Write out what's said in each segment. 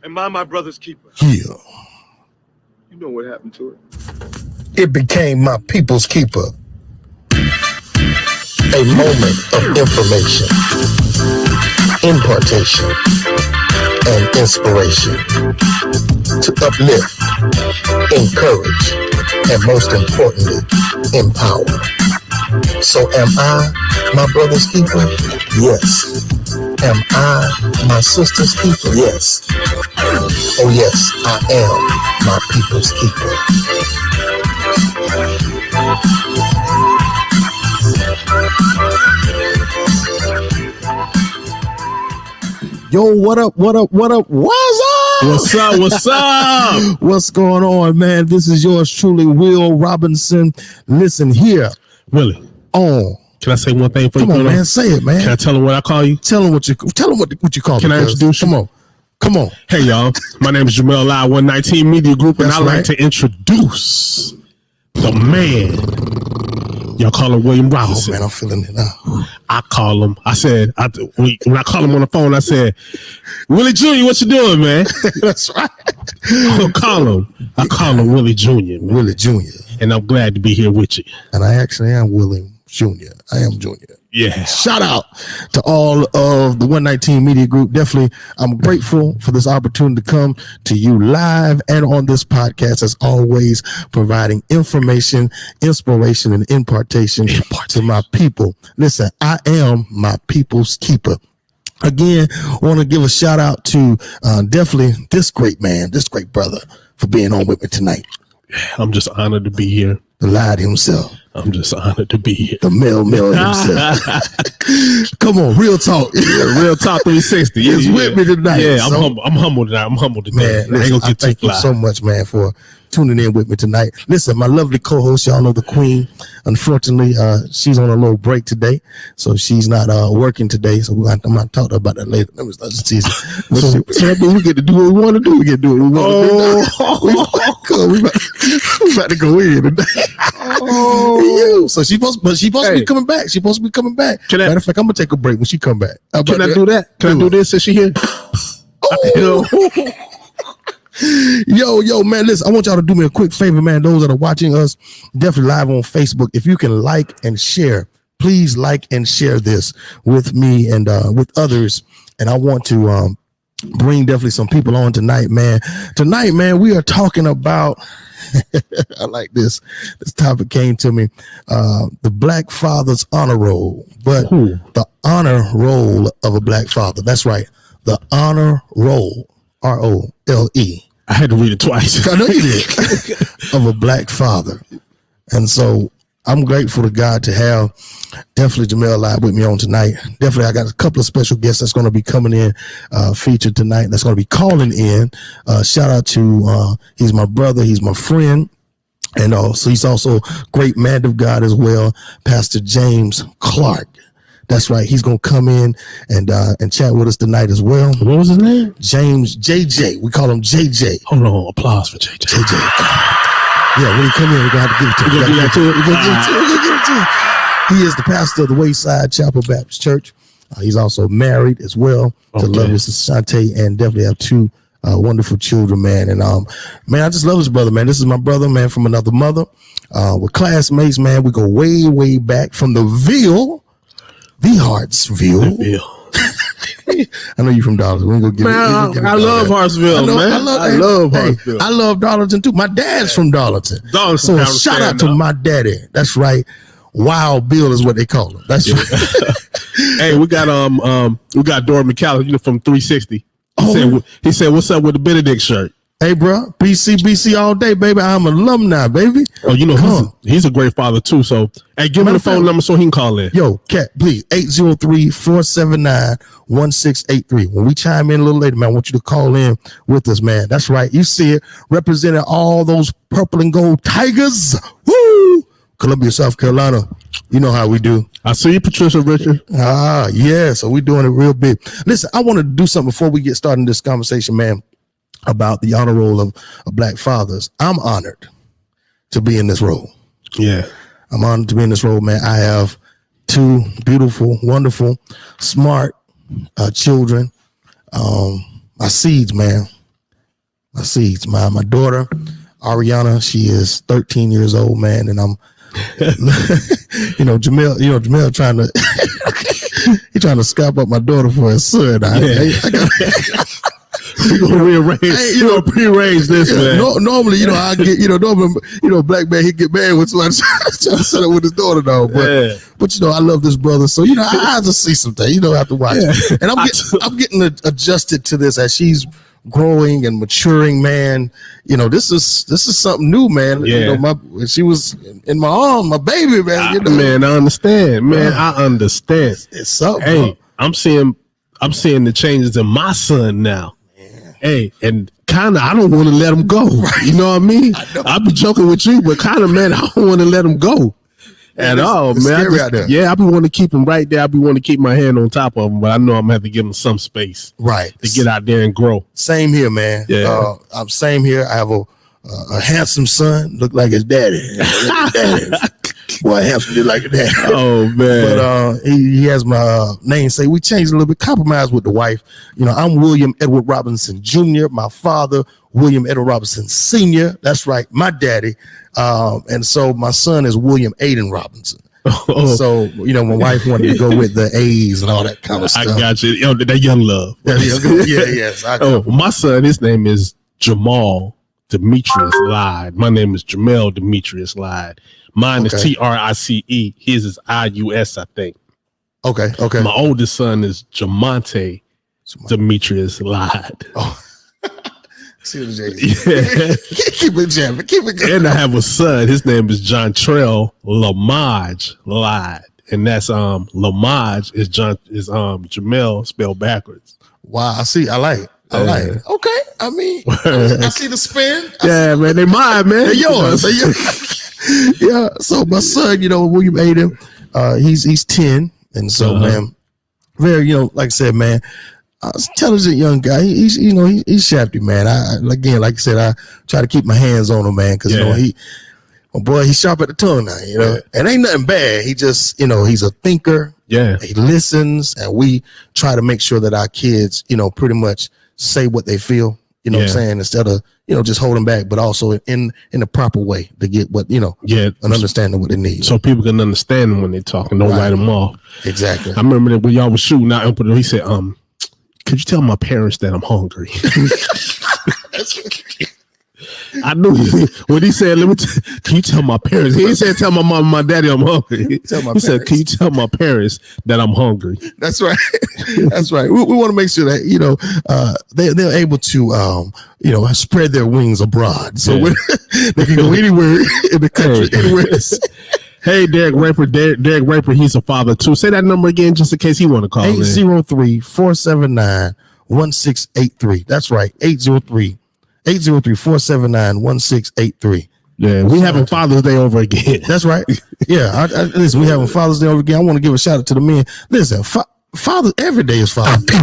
Am I my brother's keeper? Yeah. You know what happened to it. It became my people's keeper. A moment of information, impartation, and inspiration to uplift, encourage, and most importantly, empower. So am I my brother's keeper? Yes. Am I my sister's keeper? Yes. Oh yes, I am my people's keeper. Yo, what up? What's up? What's up? What's going on, man? This is yours truly, Will Robinson. Listen here. Willie. Oh. Can I say one thing for you? Come on, man. Say it, man. Can I tell them what I call you? Tell them what you call me. Can I introduce you? Come on. Hey, y'all. My name is Jamel Lai, 119 Media Group, and That's I'd right. like to introduce the man. Y'all call him William Oh, Robinson. man, I'm feeling it now. I call him. I said, when I call him on the phone, I said, Willie Jr., what you doing, man? That's right. I call him Willie Jr., man. Willie Jr. And I'm glad to be here with you. And I actually am Willie Jr. I am Junior. Yeah. Shout out to all of the 119 Media Group. Definitely, I'm grateful for this opportunity to come to you live and on this podcast, as always, providing information, inspiration, and impartation to my people. Listen, I am my people's keeper. Again, I want to give a shout out to definitely this great man, this great brother, for being on with me tonight. I'm just honored to be here. The Lad himself. I'm just honored to be here. The Mel himself. Come on, real talk. Yeah, real talk 360. It's with me tonight. Yeah, I'm humble tonight. I'm humble tonight. Man, listen, I thank you so much, man, for tuning in with me tonight. Listen, my lovely co-host, y'all know the Queen. Unfortunately, she's on a little break today, so she's not working today. So I'm not talking about that later. Let me start the season. So that means we get to do what we want to do. We get to do what we want to do. We about to go in today. So she's supposed to be coming back. She's supposed to be coming back. Matter of fact, I'm gonna take a break when she come back. Can I do that? Can I do this since she here? Yo, man, listen, I want y'all to do me a quick favor, man. Those that are watching us, definitely live on Facebook. If you can like and share, please like and share this with me and with others. And I want to bring definitely some people on tonight, man. Tonight, man, we are talking about I like this. This topic came to me. The Black Father's honor roll, but the honor roll of a Black father. That's right. The honor roll, R-O-L-E. I had to read it twice. I know you did. Of a Black father. And so I'm grateful to God to have definitely Jamel live with me on tonight. Definitely, I got a couple of special guests that's going to be coming in, featured tonight. That's going to be calling in. Shout out to, he's my brother. He's my friend. And also, he's also great man of God as well, Pastor James Clark. That's right. He's going to come in and chat with us tonight as well. What was his name? James JJ. We call him JJ. Hold on. Applause for JJ. JJ. Yeah, when he come in, we're going to have to give it to him. We're going to give it to him. He is the pastor of the Wayside Chapel Baptist Church. He's also married as well to lovely Sante, and definitely have two wonderful children, man. And man, I just love his brother, man. This is my brother, man, from another mother. We're classmates, man. We go way, way back from the Hartsville. I know you from Darlington. We're gonna get I love Hartsville, man. I love Hartsville. I love Darlington too. My dad's from Darlington. So shout out to my daddy. That's right. Wild Bill is what they call him. That's right. Hey, we got Dora McCallum, from 360. He said, "What's up with the Benedict shirt?" Hey, bro, BC all day, baby. I'm an alumni, baby. Oh, he's a great father too. So, hey, give him the phone number so he can call in. Yo, Cat, please, 803-479-1683. When we chime in a little later, man, I want you to call in with us, man. That's right. You see it, representing all those purple and gold Tigers. Woo! Columbia, South Carolina. You know how we do. I see you, Patricia Richard. Yeah. So we're doing it real big. Listen, I want to do something before we get started in this conversation, man, about the honor roll of Black fathers. I'm honored to be in this role. Yeah. I'm honored to be in this role, man. I have two beautiful, wonderful, smart children. My seeds, man. my seeds. My daughter, Ariana, she is 13 years old, man, and I'm, Jamel trying to, he trying to scalp up my daughter for his son. We gonna rearrange this, man. Normally, I get, black man, he get mad when somebody trying to set up with his daughter, though. But I love this brother, so I just see some things. I have to watch, and I'm getting adjusted to this as she's growing and maturing, man. This is something new, man. Yeah. She was in my arm, my baby, man. Man, I understand, man. I understand. It's something. Hey, bro. I'm seeing the changes in my son now. Hey, and kind of, I don't want to let him go. Right. You know what I mean? I'll be joking with you, but kind of, man, I don't want to let him go at all, man. I be wanting to keep him right there. I be wanting to keep my hand on top of him, but I know I'm gonna have to give him some space, right, to get out there and grow. Same here, man. Yeah, I'm same here. I have a handsome son, look like his daddy. Boy, handsome, look like his daddy. Oh man! But he has my namesake. We changed a little bit, compromised with the wife. I'm William Edward Robinson Jr. My father, William Edward Robinson Sr. That's right, my daddy. And so my son is William Aiden Robinson. Oh. So, my wife wanted to go with the A's and all that kind of stuff. I got you. That young love. Yes. My son, his name is Jamal Demetrius Lyde. My name is Jamel Demetrius Lyde. Mine is Trice. His is IUS, I think. Okay. My oldest son is Jamonte Demetrius Lyde. Oh. See what yeah. Keep it jamming. Keep it going. And I have a son. His name is Jontrell Lamage Lyde. And that's Lamage is Jamel spelled backwards. Wow, I see. I like it. Okay. I mean, I see the spin. Man, they mine, man. They're yours. Yeah. So my son, William Aiden, he's 10. And so, man, very, like I said, man, intelligent young guy. He's shafty, man. Like I said, I try to keep my hands on him, man, because he's sharp at the tongue now. And ain't nothing bad. He just he's a thinker. Yeah, he listens, and we try to make sure that our kids pretty much say what they feel. What I'm saying, instead of just holding back, but also in the proper way to get what an understanding what they need, so people can understand them when they talk and don't write them off. Exactly. I remember that when y'all was shooting out, he said, could you tell my parents that I'm hungry? I knew when he said, can you tell my parents? He said, tell my mom and my daddy I'm hungry. He said, can you tell my parents that I'm hungry? That's right. That's right. We want to make sure that, they're able to, spread their wings abroad. So they can go anywhere in the country, anywhere. Hey, Derek Raper. Derek Raper, he's a father too. Say that number again, just in case he want to call. 803-479-1683. That's right. 803-479-1683. Yeah, we having Father's Day over again. That's right. Yeah, listen, we having Father's Day over again. I want to give a shout out to the men. Listen, Father, every day is Father's Day.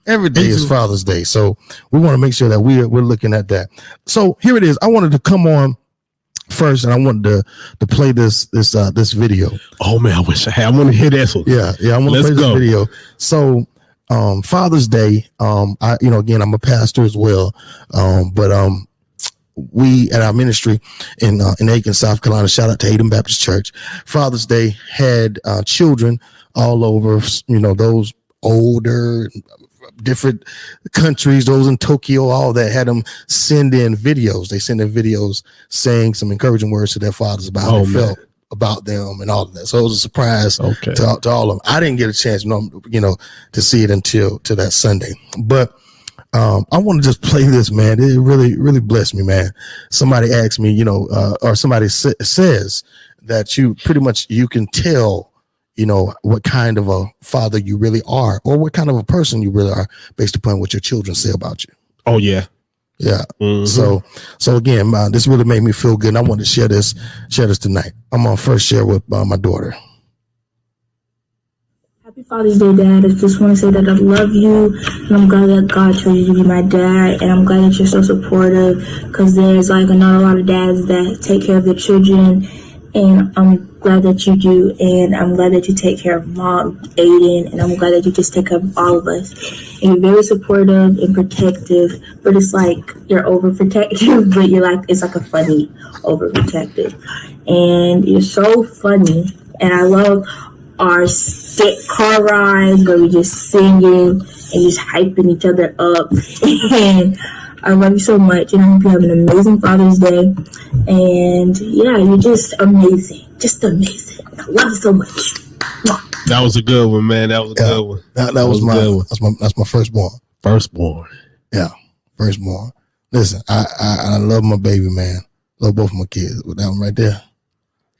Every day is Father's Day. So we want to make sure that we're looking at that. So here it is. I wanted to come on first, and I wanted to play this video. Oh man, I wish I had. I want to hear this one. Yeah, I want to play this video. So Father's Day, again, I'm a pastor as well, but we at our ministry in Aiken, South Carolina, shout out to Hayden Baptist Church, Father's Day had children all over, those older, different countries, those in Tokyo, all that, had them send in videos. They send in videos saying some encouraging words to their fathers about how they felt about them and all of that. So it was a surprise to all of them. I didn't get a chance, to see it until that Sunday. But I want to just play this, man. It really, really blessed me, man. Somebody asked me, or somebody says that you can tell, what kind of a father you really are, or what kind of a person you really are based upon what your children say about you. Oh, yeah. Yeah. Mm-hmm. So again, this really made me feel good. And I want to share this tonight. I'm on first share with my daughter. Happy Father's Day, Dad. I just want to say that I love you, and I'm glad that God chose you to be my dad, and I'm glad that you're so supportive, because there's not a lot of dads that take care of their children, and I'm glad that you do, and I'm glad that you take care of Mom, Aiden, and I'm glad that you just take care of all of us. And you're very supportive and protective, but it's like you're overprotective, but you're like, it's like a funny overprotective. And you're so funny, and I love our car rides where we just singing and just hyping each other up. And I love you so much, and I hope you have an amazing Father's Day. And yeah, you're just amazing. Just amazing. I love you so much. That was a good one, man. That was a good one. That was that's my firstborn. Firstborn. Yeah, firstborn. Listen, I love my baby, man. Love both of my kids. With that one right there.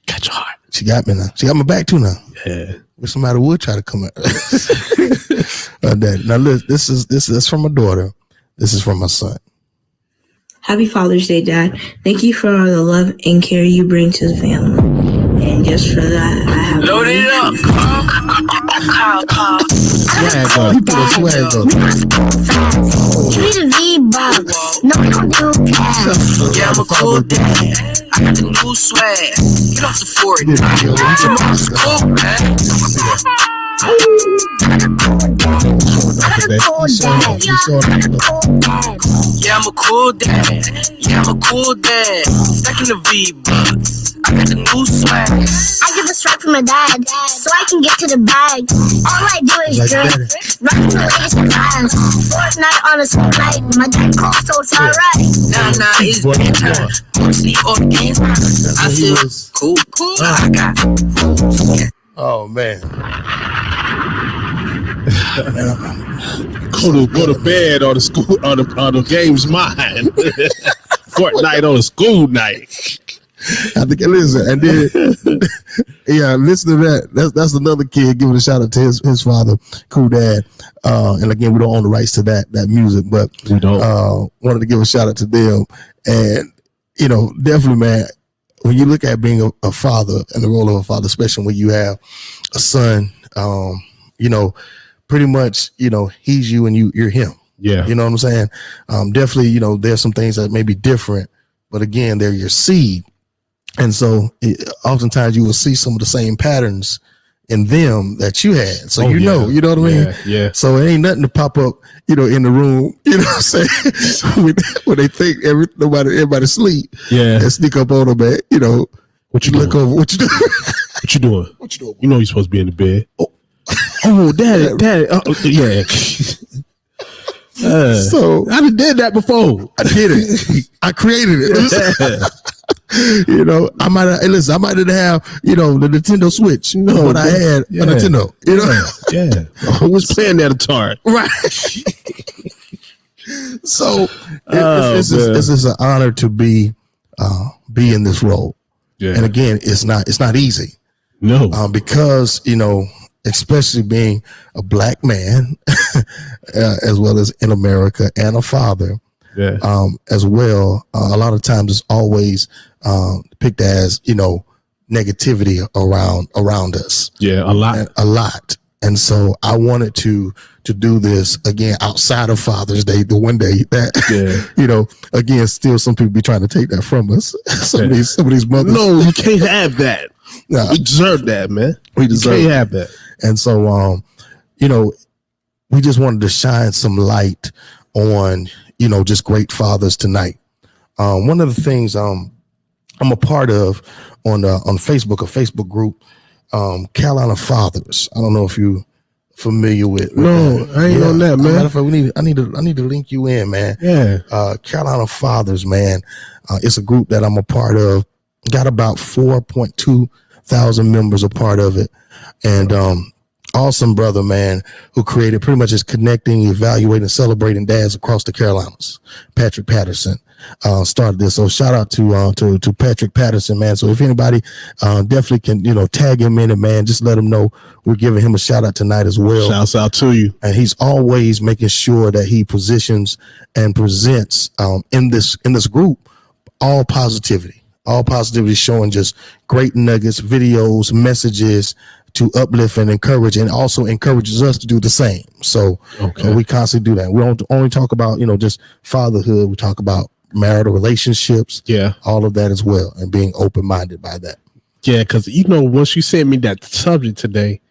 Got your heart. She got me now. She got my back too now. Yeah. If somebody would try to come at Daddy. Now listen, this is from my daughter. This is from my son. Happy Father's Day, Dad. Thank you for all the love and care you bring to the family. And just for that, I have Load it up. Swag up. He put a swag up. Give me the V-Bucks. No, I don't do cash. Yeah, I'm a cool dad. I got the new swag. Get off the 40. Tomorrow's cool, man. Yeah, I'm a cool dad. Yeah, I'm a cool dad. Stacking the V-Bucks. I got the new swag. I get the strap from my dad, so I can get to the bag. All I do is drink, rocking the latest designs. Fortnite on a school night, my dad calls, so it's alright. Nah, it's bedtime. Mostly all games. I feel cool. I got. Oh man. Go to bed on the school on the game's mine. Fortnite on a school night. I think listen, and then yeah, listen to that. That's another kid giving a shout out to his father, Cool Dad. And again, we don't own the rights to that music, but We don't. wanted to give a shout out to them. And you know, definitely, man, when you look at being a father and the role of a father, especially when you have a son, you know, pretty much, you know, he's you and you're him. Yeah. You know what I'm saying? Definitely, you know, there's some things that may be different, but again, they're your seed. And so oftentimes you will see some of the same patterns in them that you had. So you know what I mean? Yeah. So it ain't nothing to pop up, you know, in the room, you know what I'm saying? when they think everybody sleep. Yeah. And sneak up on them, man, you know. What you look doing? over what you doing. What you doing? What you doing? You know you're supposed to be in the bed. Oh, Daddy. Yeah. So I done did that before. I did it. I created it. You know, I might have have, you know, the Nintendo Switch, but I had a Nintendo, you know. Yeah. Who was playing that Atari? Right. So it's just an honor to be in this role. Yeah. And again, it's not easy. No. Because, you know, especially being a black man, as well as in America, and a father, as well. A lot of times it's always picked as, you know, negativity around us. Yeah, a lot. And so I wanted to do this again outside of Father's Day, the one day that, you know, again, still some people be trying to take that from us. Some of these mothers. No, you can't have that. No. We deserve that, man. We deserve You can't have that. And so, you know, we just wanted to shine some light on, you know, just great fathers tonight. One of the things I'm a part of on Facebook, a Facebook group, Carolina Fathers. I don't know if you familiar with. No, I ain't on that, man. Matter of fact, I need to link you in, man. Yeah. Carolina Fathers, man. It's a group that I'm a part of. Got about 4.2 thousand members a part of it, and awesome brother, man, who created pretty much is connecting, evaluating, celebrating dads across the Carolinas. Patrick Patterson started this, so shout out to Patrick Patterson, man. So if anybody definitely can, you know, tag him in it, man, just let him know we're giving him a shout out tonight as well. Shouts out to you. And he's always making sure that he positions and presents in this group all positivity, showing just great nuggets, videos, messages to uplift and encourage, and also encourages us to do the same. So we constantly do that. We don't only talk about, you know, just fatherhood. We talk about marital relationships, all of that as well, and being open-minded by that. Yeah, because once you sent me that subject today,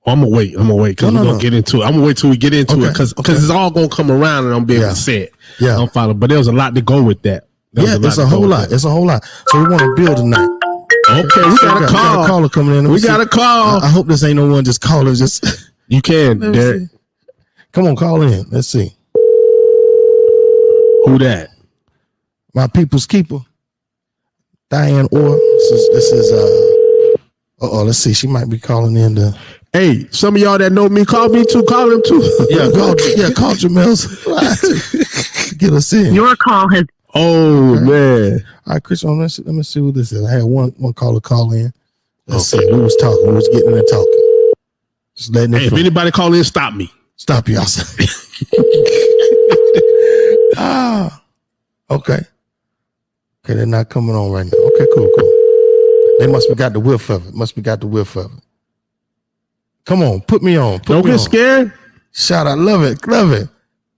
I'm gonna wait because we're gonna get into it. I'm gonna wait till we get into it because it's all gonna come around and I'm be able to say it. Yeah, I'm following. But there was a lot to go with that. It's a whole lot. It's a whole lot. So we want to build tonight. Okay, we got a call. Got a caller coming in. We got a call. I hope this ain't no one just calling. Just you can, Derek. Come on, call in. Let's see. Who that? My people's keeper, Diane Orr. This is let's see. She might be calling in to. Hey, some of y'all that know me, call me too. Call him too. Call Jamel's. Get us in. Your call has. Oh man. All right, Chris, let me see who this is. I had one caller call in. Let's see. We was talking. We was getting in there talking. Just letting it. Hey, if anybody call in, stop me. Stop y'all. Okay. Okay, they're not coming on right now. Okay, cool. They must have got the whiff of it. Come on, put me on. Don't get scared. Shout out, love it.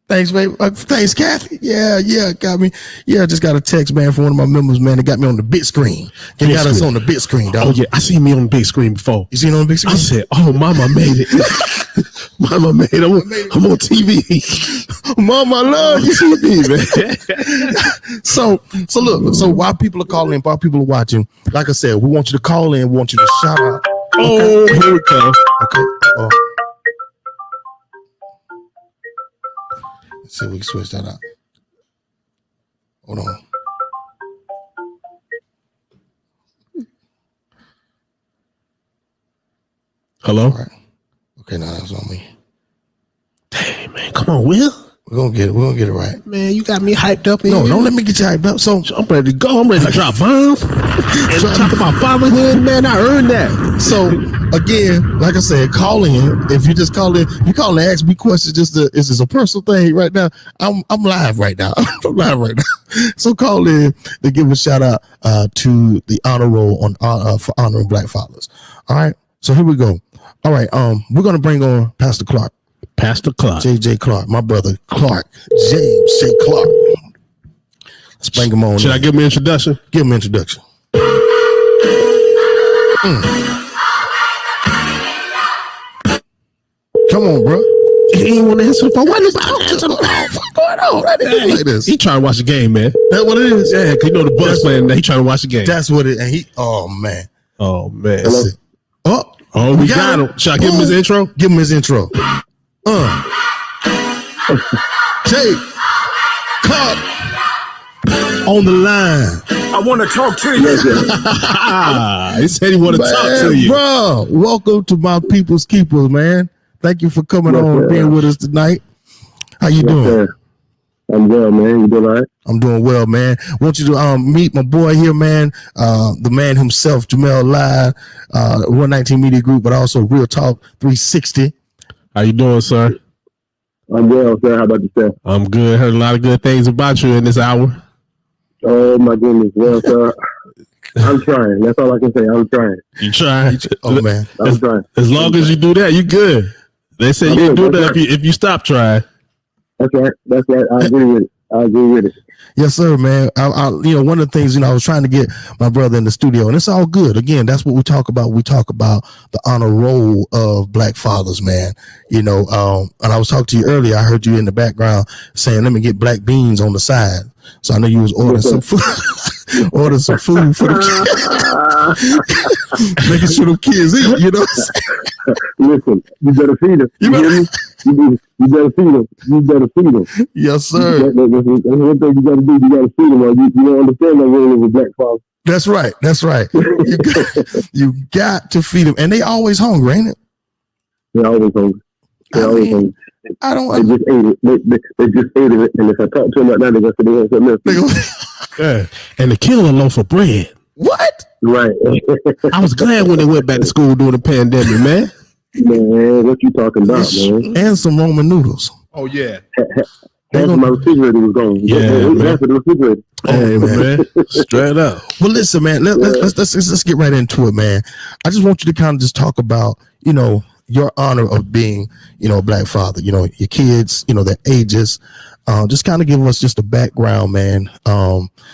Thanks, babe. Thanks, Kathy. Yeah, got me. Yeah, I just got a text, man, from one of my members, man. They got me on the big screen. They got us on the big screen, dog. Oh yeah, I seen me on the big screen before. You seen it on the big screen? I said, "Oh, Mama made it. Mama made it. I'm on TV. Mama, I love you, TV, man." So look. So while people are calling, while people are watching, like I said, we want you to call in. We want you to shout out. Oh, here we come. Okay. Let's see if we can switch that out. Hold on. Hello? All right. Okay, now that's on me. Dang, man. Come on, Will. We're gonna get it right. Man, you got me hyped up. No, don't let me get you hyped up. So I'm ready to go. I'm ready to drop bombs. And talk about fatherhood, man. I earned that. So again, like I said, call in. If you just call in, you call and ask me questions. Is this a personal thing right now? I'm live right now. I'm live right now. So call in to give a shout out to the honor roll on for honoring Black fathers. All right. So here we go. All right. We're gonna bring on Pastor Clark. Pastor Clark. JJ Clark, my brother Clark. James J. Clark. Let's bring him on. Should I give him an introduction? Give him an introduction. Come on, bro. He ain't want to answer the phone. What's going on? Like this. He trying to watch the game, man. That's what it is. Yeah, because the Bucks playing. He trying to watch the game. That's what it. And he. Oh man. Oh, we got him. Should I give him his intro? Give him his intro. Jay Clark on the line. I want to talk to you. He said he want to talk to you, bro. Welcome to my people's keepers, man. Thank you for coming on and being with us tonight. How you doing? Sir. I'm well, man. You doing all right? I'm doing well, man. Want you to meet my boy here, man. The man himself, Jamel Live, 119 Media Group, but also Real Talk 360. How you doing, sir? I'm well, sir. How about yourself? I'm good. Heard a lot of good things about you in this hour. Oh my goodness. Well, sir, I'm trying. That's all I can say. I'm trying. You trying? Oh man, I'm trying. As long as you do that, you good. They say you can do that if you stop trying. That's right. That's right. I agree with it. Yes, sir, man. I one of the things, I was trying to get my brother in the studio, and it's all good. Again, that's what we talk about. We talk about the honor roll of Black fathers, man. And I was talking to you earlier. I heard you in the background saying, "Let me get black beans on the side." So I know you was ordering some food, ordering some food for the kids, making sure the kids eat. Listen, you better feed them. You hear me? You better feed them. You better feed them. Yes, sir. That's one thing you got to do. You got to feed them, or you don't understand the role of a black father. That's right. That's right. You got to feed them, and they always hungry, ain't it? They're always hungry. They're always hungry. I don't. They just ate it. They just ate it, and if I talk to them right now, they're gonna say they want something else. Yeah. And to kill a loaf of bread. What? Right. I was glad when they went back to school during the pandemic, man. Man, what you talking about, man? And some Roman noodles. Oh yeah. My refrigerator was gone. Yeah, man. The refrigerator. Hey, man. Straight up. Well, listen, man. Let's get right into it, man. I just want you to kind of just talk about, your honor of being, a black father. Your kids, their ages. Just kind of give us just a background, man.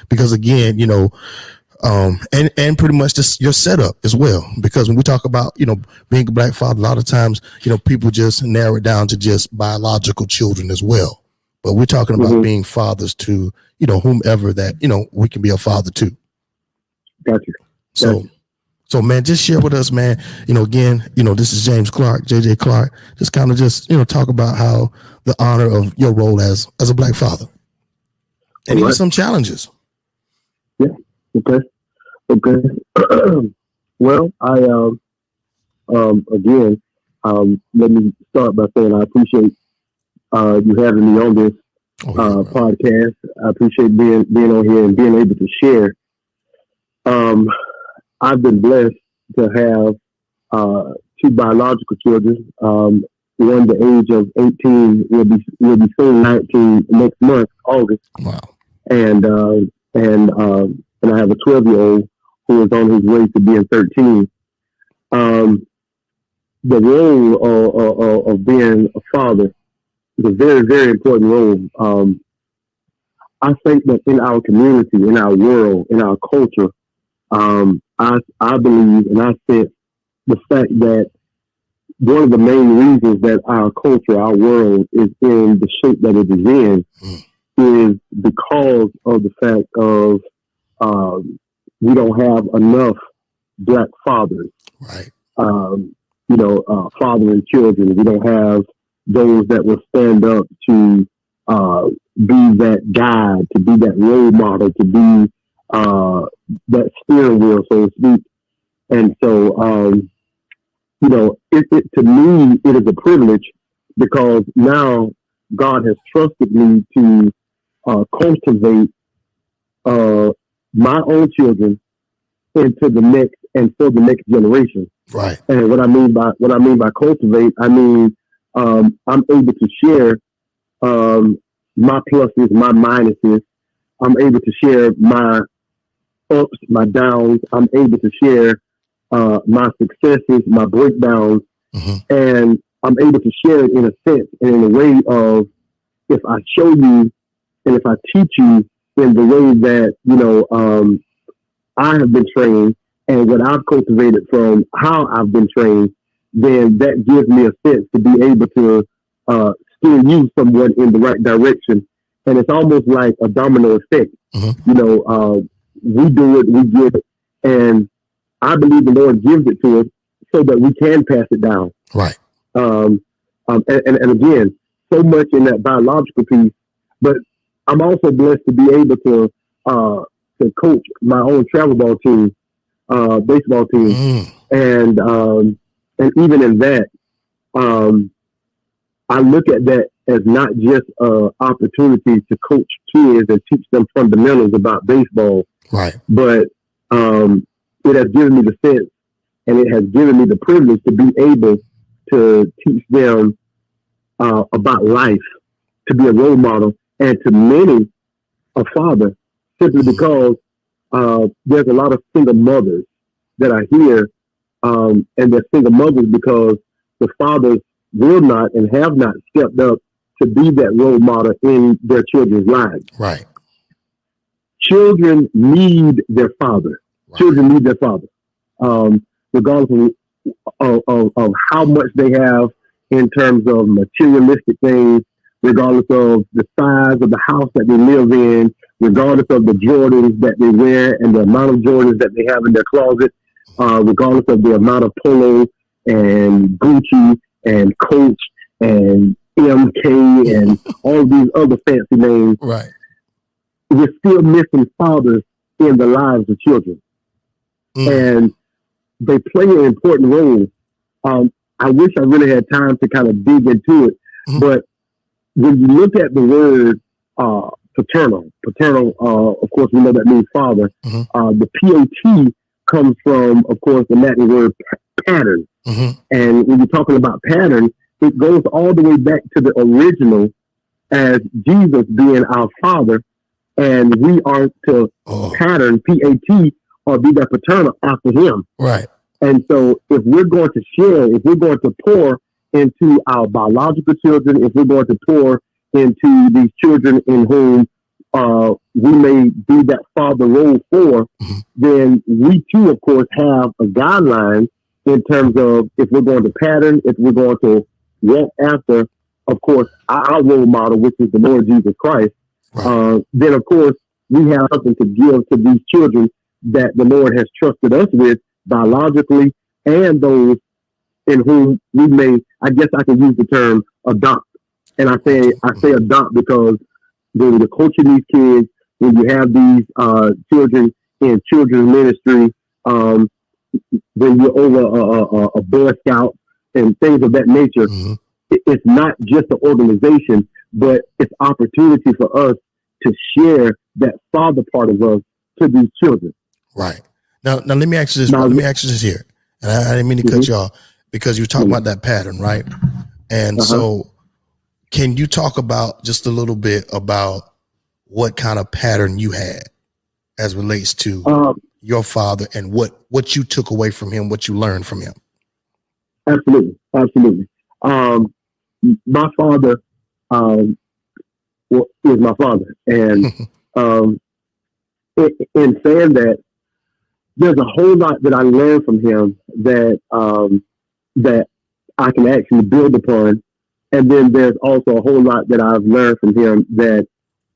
Because again, And pretty much just your setup as well, because when we talk about, you know, being a black father, a lot of times, you know, people just narrow it down to just biological children as well. But we're talking about being fathers to, you know, whomever that, you know, we can be a father to. Gotcha. So man, just share with us, man. You know, again, you know, this is James Clark, JJ Clark. Just kind of just, you know, talk about how the honor of your role as a black father, and even some challenges. Yeah. Okay. Well, again, let me start by saying I appreciate you having me on this podcast. I appreciate being on here and being able to share. I've been blessed to have two biological children. One the age of 18 will be soon 19 next month, August. Wow. And I have a 12-year-old who is on his way to being 13. The role of being a father is a very, very important role. I think that in our community, in our world, in our culture, I believe and I sense the fact that one of the main reasons that our culture, our world is in the shape that it is in is because of the fact of we don't have enough black fathers. Right. Fathering children. We don't have those that will stand up to be that guide, to be that role model, to be that steering wheel, so to speak. And so, to me, it is a privilege because now God has trusted me to cultivate my own children into the next and for the next generation. Right. And what I mean by cultivate, I mean I'm able to share my pluses, my minuses. I'm able to share my ups, my downs. I'm able to share my successes, my breakdowns, and I'm able to share it in a sense and in a way of if I show you and if I teach you in the way that I have been trained and what I've cultivated from how I've been trained, then that gives me a sense to be able to steer you somewhat in the right direction. And it's almost like a domino effect. We do it, we give it, and I believe the Lord gives it to us so that we can pass it down. Right. And again, so much in that biological piece, but I'm also blessed to be able to coach my own travel ball team, baseball team, and even in that, I look at that as not just an opportunity to coach kids and teach them fundamentals about baseball, right? But it has given me the sense, and it has given me the privilege to be able to teach them about life, to be a role model, and to many a father, simply because there's a lot of single mothers that are here, and they're single mothers because the fathers will not and have not stepped up to be that role model in their children's lives. Right. Children need their father. Right. Children need their father, regardless of how much they have in terms of materialistic things, regardless of the size of the house that they live in, regardless of the Jordans that they wear and the amount of Jordans that they have in their closet, regardless of the amount of Polo and Gucci and Coach and MK and all these other fancy names. Right. We're still missing fathers in the lives of children. And they play an important role. I wish I really had time to kind of dig into it, but when you look at the word paternal, of course, we know that means father. The PAT comes from, of course, the Latin word pattern. And when you're talking about pattern, it goes all the way back to the original as Jesus being our father, and we are to pattern, PAT, or be that paternal after him. Right. And so if we're going to share, if we're going to pour into our biological children, if we're going to pour into these children in whom we may be that father role for, then we too, of course, have a guideline in terms of if we're going to pattern, if we're going to walk after, of course, our role model, which is the Lord Jesus Christ. Right. Then, of course, we have something to give to these children that the Lord has trusted us with biologically, and those in whom we may, I guess I can use the term adopt. And I say adopt because when you're coaching these kids, when you have these children in children's ministry, when you're over a Boy Scout and things of that nature, it's not just an organization, but it's opportunity for us to share that father part of us to these children. Right. Now let me ask you this. Let me ask you this here, and I didn't mean to cut you off because you talk about that pattern, right? And so, can you talk about just a little bit about what kind of pattern you had as relates to your father and what you took away from him, what you learned from him? Absolutely. My father is my father, and in saying that, there's a whole lot that I learned from him that that I can actually build upon, and then there's also a whole lot that I've learned from him that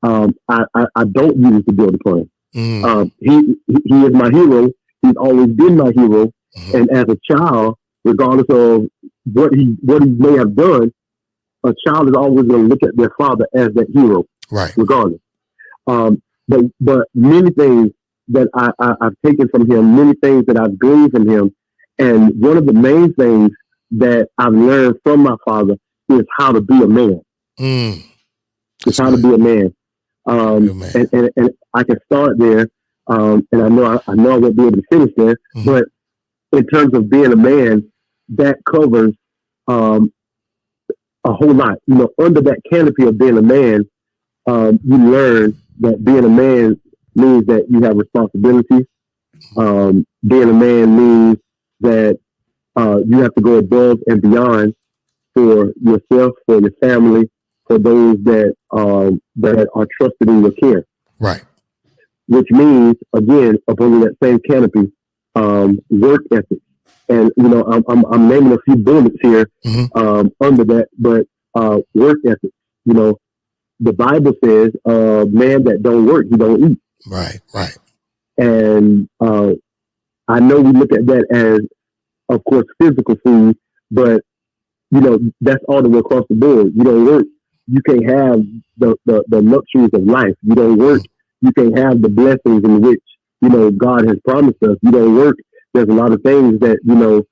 I don't use to build upon. He is my hero. He's always been my hero, and as a child, regardless of what he may have done, a child is always going to look at their father as that hero, right? Regardless. But many things that I've taken from him, many things that I've gleaned from him, and one of the main things that I've learned from my father is how to be a man. It's how to be a man. And I can start there, and I know I won't be able to finish there, but in terms of being a man, that covers a whole lot. You know, under that canopy of being a man, you learn that being a man means that you have responsibilities. Being a man means that you have to go above and beyond for yourself, for your family, for those that are trusted in your care. Right. Which means, again, up under that same canopy, work ethic. And you know, I'm naming a few bullets here under that, but work ethic. You know, the Bible says, "Man that don't work, he don't eat." Right. And I know we look at that as, of course, physical food, but you know, that's all the way across the board. You don't work, you can't have the luxuries of life. You don't work, you can't have the blessings in which, you know, God has promised us. You don't work, there's a lot of things that, you know,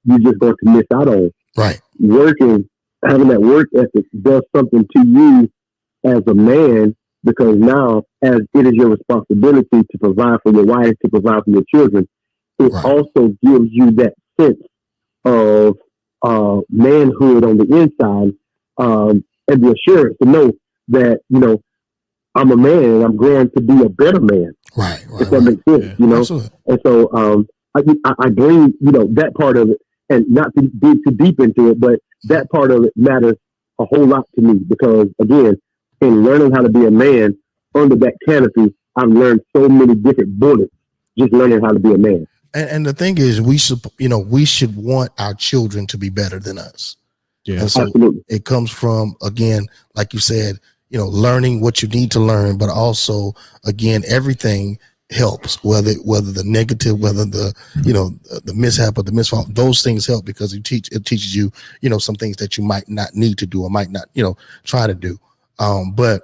you're just going to miss out on. Right. Working, having that work ethic does something to you as a man, because now, as it is your responsibility to provide for your wife, to provide for your children, it also gives you that sense of manhood on the inside, and the assurance to know that, you know, I'm a man and I'm going to be a better man. Right. If that makes sense, you know. Absolutely. And so I bring, you know, that part of it, and not to dig too deep into it, but that part of it matters a whole lot to me, because again, in learning how to be a man under that canopy, I've learned so many different bullets just learning how to be a man. And the thing is, we should want our children to be better than us. Yeah, and so absolutely. It comes from, again, like you said, you know, learning what you need to learn, but also, again, everything helps, whether the negative, whether the, you know, the mishap or the misfall, those things help, because it teaches you, you know, some things that you might not need to do or might not, you know, try to do. But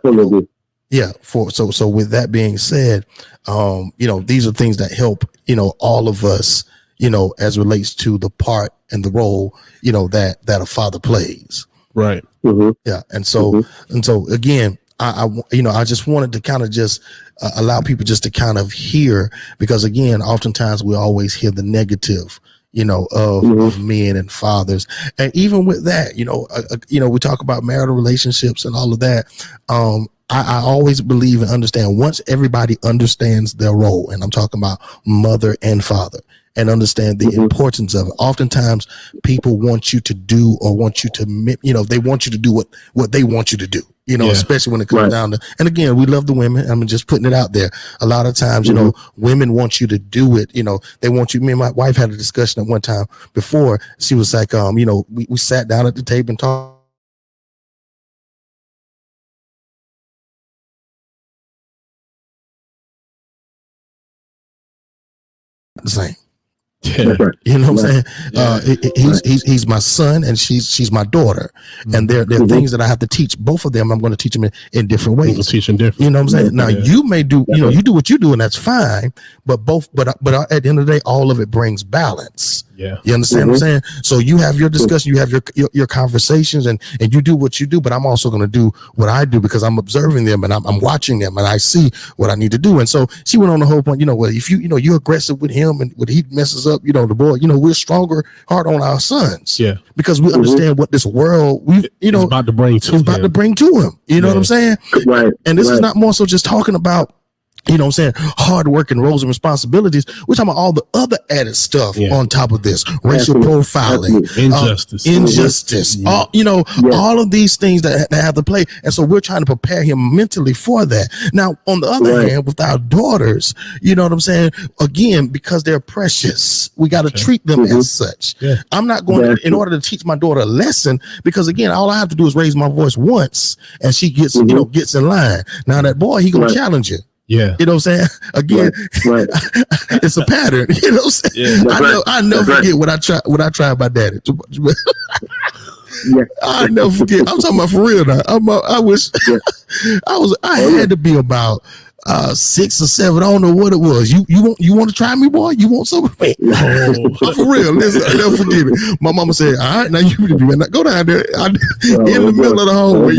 yeah, so with that being said, you know, these are things that help, you know, all of us, you know, as relates to the part and the role, you know, that a father plays. Right. Yeah. And so again, I just wanted to kind of just allow people just to kind of hear, because again, oftentimes we always hear the negative, you know, of men and fathers. And even with that, you know, we talk about marital relationships and all of that. I always believe and understand, once everybody understands their role, and I'm talking about mother and father, and understand the importance of it. Oftentimes people want you to do or want you to, they want you to do what they want you to do, especially when it comes down to, and again, we love the women. I'm just putting it out there. A lot of times, women want you to do it. They want you. Me and my wife had a discussion at one time before. She was like, we sat down at the table and talked. The same. Yeah. You know what I'm saying? He's my son and she's my daughter. And there are things that I have to teach both of them. I'm going to teach them in different ways. We'll teach them different. You know what I'm saying? Now you may do, you do what you do and that's fine, but at the end of the day, all of it brings balance. Yeah. You understand what I'm saying? So you have your discussion, you have your conversations and you do what you do, but I'm also going to do what I do because I'm observing them and I'm watching them and I see what I need to do. And so she went on the whole point, well, if you're aggressive with him and when he messes up, the boy, we're stronger heart on our sons. Yeah. Because we understand what this world it's about to bring to him. You know what I'm saying? Right. And this is not more so just talking about hard work and roles and responsibilities. We're talking about all the other added stuff on top of this. Racial profiling, injustice, all of these things that have to play. And so we're trying to prepare him mentally for that. Now, on the other hand, with our daughters, you know what I'm saying? Again, because they're precious, we got to treat them as such. Yeah. I'm not going to, in order to teach my daughter a lesson, because again, all I have to do is raise my voice once and she gets, gets in line. Now that boy, he gonna challenge you. Yeah. You know what I'm saying? Again, it's a pattern. You know what I'm saying? Yeah, I never forget what I tried my daddy. I never forget. I'm talking about for real now. I had to be about 6 or 7. I don't know what it was. You want to try me, boy? You want some? For real. Listen, I never forget it. My mama said, all right, now you go down there in the middle of the hallway.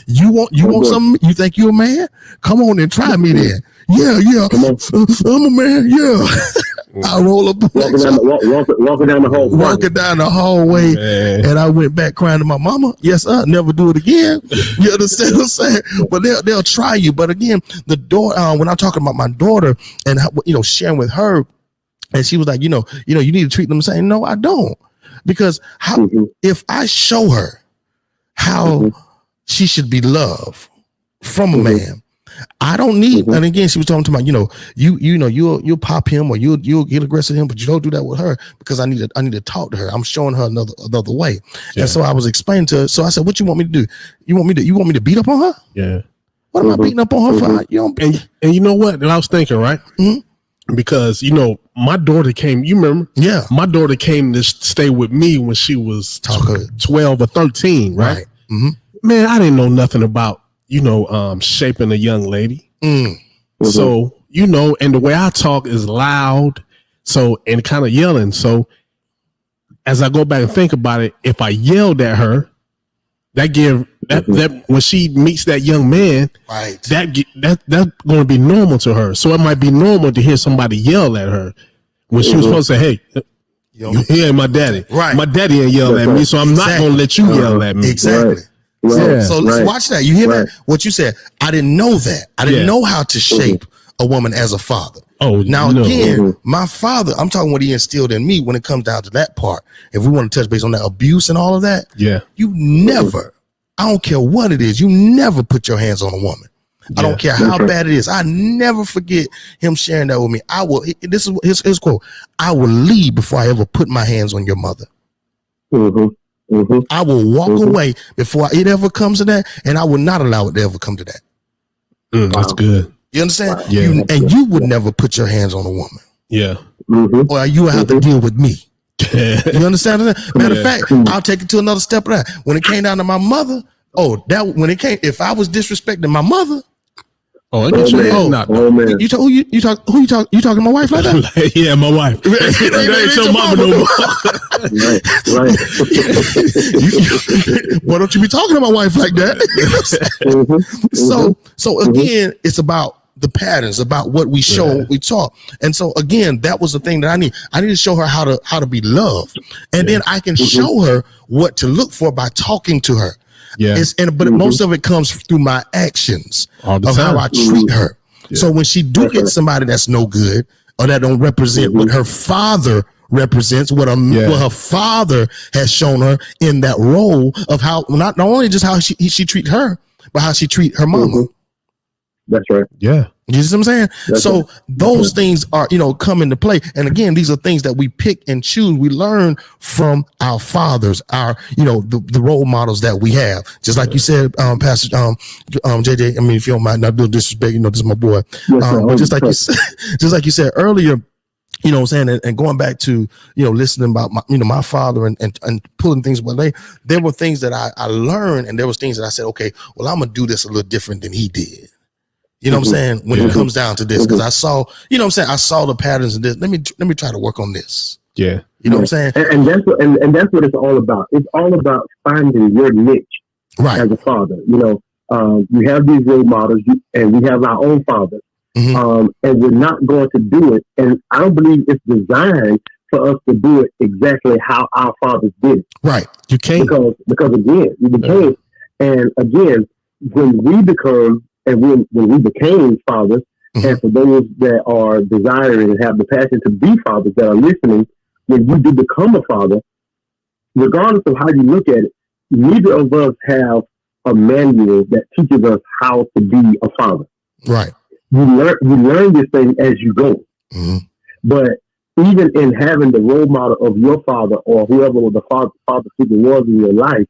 You want something? You think you a man? Come on and try me then. Yeah. I'm a man. Yeah. I roll up walking down the hallway, and I went back crying to my mama. Yes, I'll never do it again. You understand what I'm saying? But they'll try you. But again, the door. When I'm talking about my daughter and sharing with her, and she was like, you need to treat them the same. No, I don't, because if I show her how she should be loved from a man. I don't need, and again, she was talking about, you'll pop him or you'll get aggressive with him, but you don't do that with her because I need to talk to her. I'm showing her another way. Yeah. And so I was explaining to her. So I said, what you want me to do? You want me to beat up on her? Yeah. What am I beating up on her for? And you know what? And I was thinking, right? Mm-hmm. Because, my daughter came, you remember? Yeah. My daughter came to stay with me when she was 12 or 13, right? Mm-hmm. Man, I didn't know nothing about shaping a young lady. So, and the way I talk is loud. So, and kind of yelling. So as I go back and think about it, if I yelled at her, that when she meets that young man, right, that's going to be normal to her. So it might be normal to hear somebody yell at her when she was supposed to say, hey, you ain't my daddy. Right. My daddy ain't yell at me. So I'm not going to let you yell at me. Exactly. Right. Right. So let's watch that. You hear that? What you said? I didn't know that. I didn't know how to shape a woman as a father. Oh, now again, my father, I'm talking what he instilled in me when it comes down to that part. If we want to touch base on that abuse and all of that, you never, I don't care what it is, you never put your hands on a woman. I don't care how bad it is. I never forget him sharing that with me. This is his quote. I will leave before I ever put my hands on your mother. I will walk away before it ever comes to that, and I will not allow it to ever come to that. That's good. You understand? Wow. Yeah. You would never put your hands on a woman. Yeah. Or you would have to deal with me. You understand? Matter of fact, I'll take it to another step of that. When it came down to my mother, if I was disrespecting my mother, man. Man. You talking to my wife like that? Yeah, my wife. That ain't your mama no more. Right. Why don't you be talking to my wife like that? So again, it's about the patterns, about what we show, what we talk. And so again, that was the thing that I need. I need to show her how to be loved. And then I can show her what to look for by talking to her. Yeah. But most of it comes through my actions of how I treat her. Yeah. So when she do get somebody that's no good, or that don't represent what her father represents, what her father has shown her in that role of how not only just how she treat her, but how she treat her mama. That's right. Yeah. You see what I'm saying? That's so right. those things are, come into play. And again, these are things that we pick and choose. We learn from our fathers, our, the role models that we have. Just like you said, Pastor JJ, I mean, if you don't mind, not doing disrespect, this is my boy. But just like you said earlier, you know what I'm saying? And going back to, listening about my father and pulling things away, there were things that I learned, and there was things that I said, okay, well, I'm going to do this a little different than he did. You know what I'm saying? When it comes down to this, because I saw, I saw the patterns of this. Let me try to work on this. Yeah. You know what I'm saying? And that's what it's all about. It's all about finding your niche as a father. You have these role models, and we have our own fathers. And we're not going to do it. And I don't believe it's designed for us to do it exactly how our fathers did it. Right. You can't. Because again, we became, and again, when we become, and when we became fathers, and for those that are desiring and have the passion to be fathers that are listening, when you do become a father, regardless of how you look at it, neither of us have a manual that teaches us how to be a father. Right. You learn this thing as you go. But even in having the role model of your father or whoever the father figure was in your life,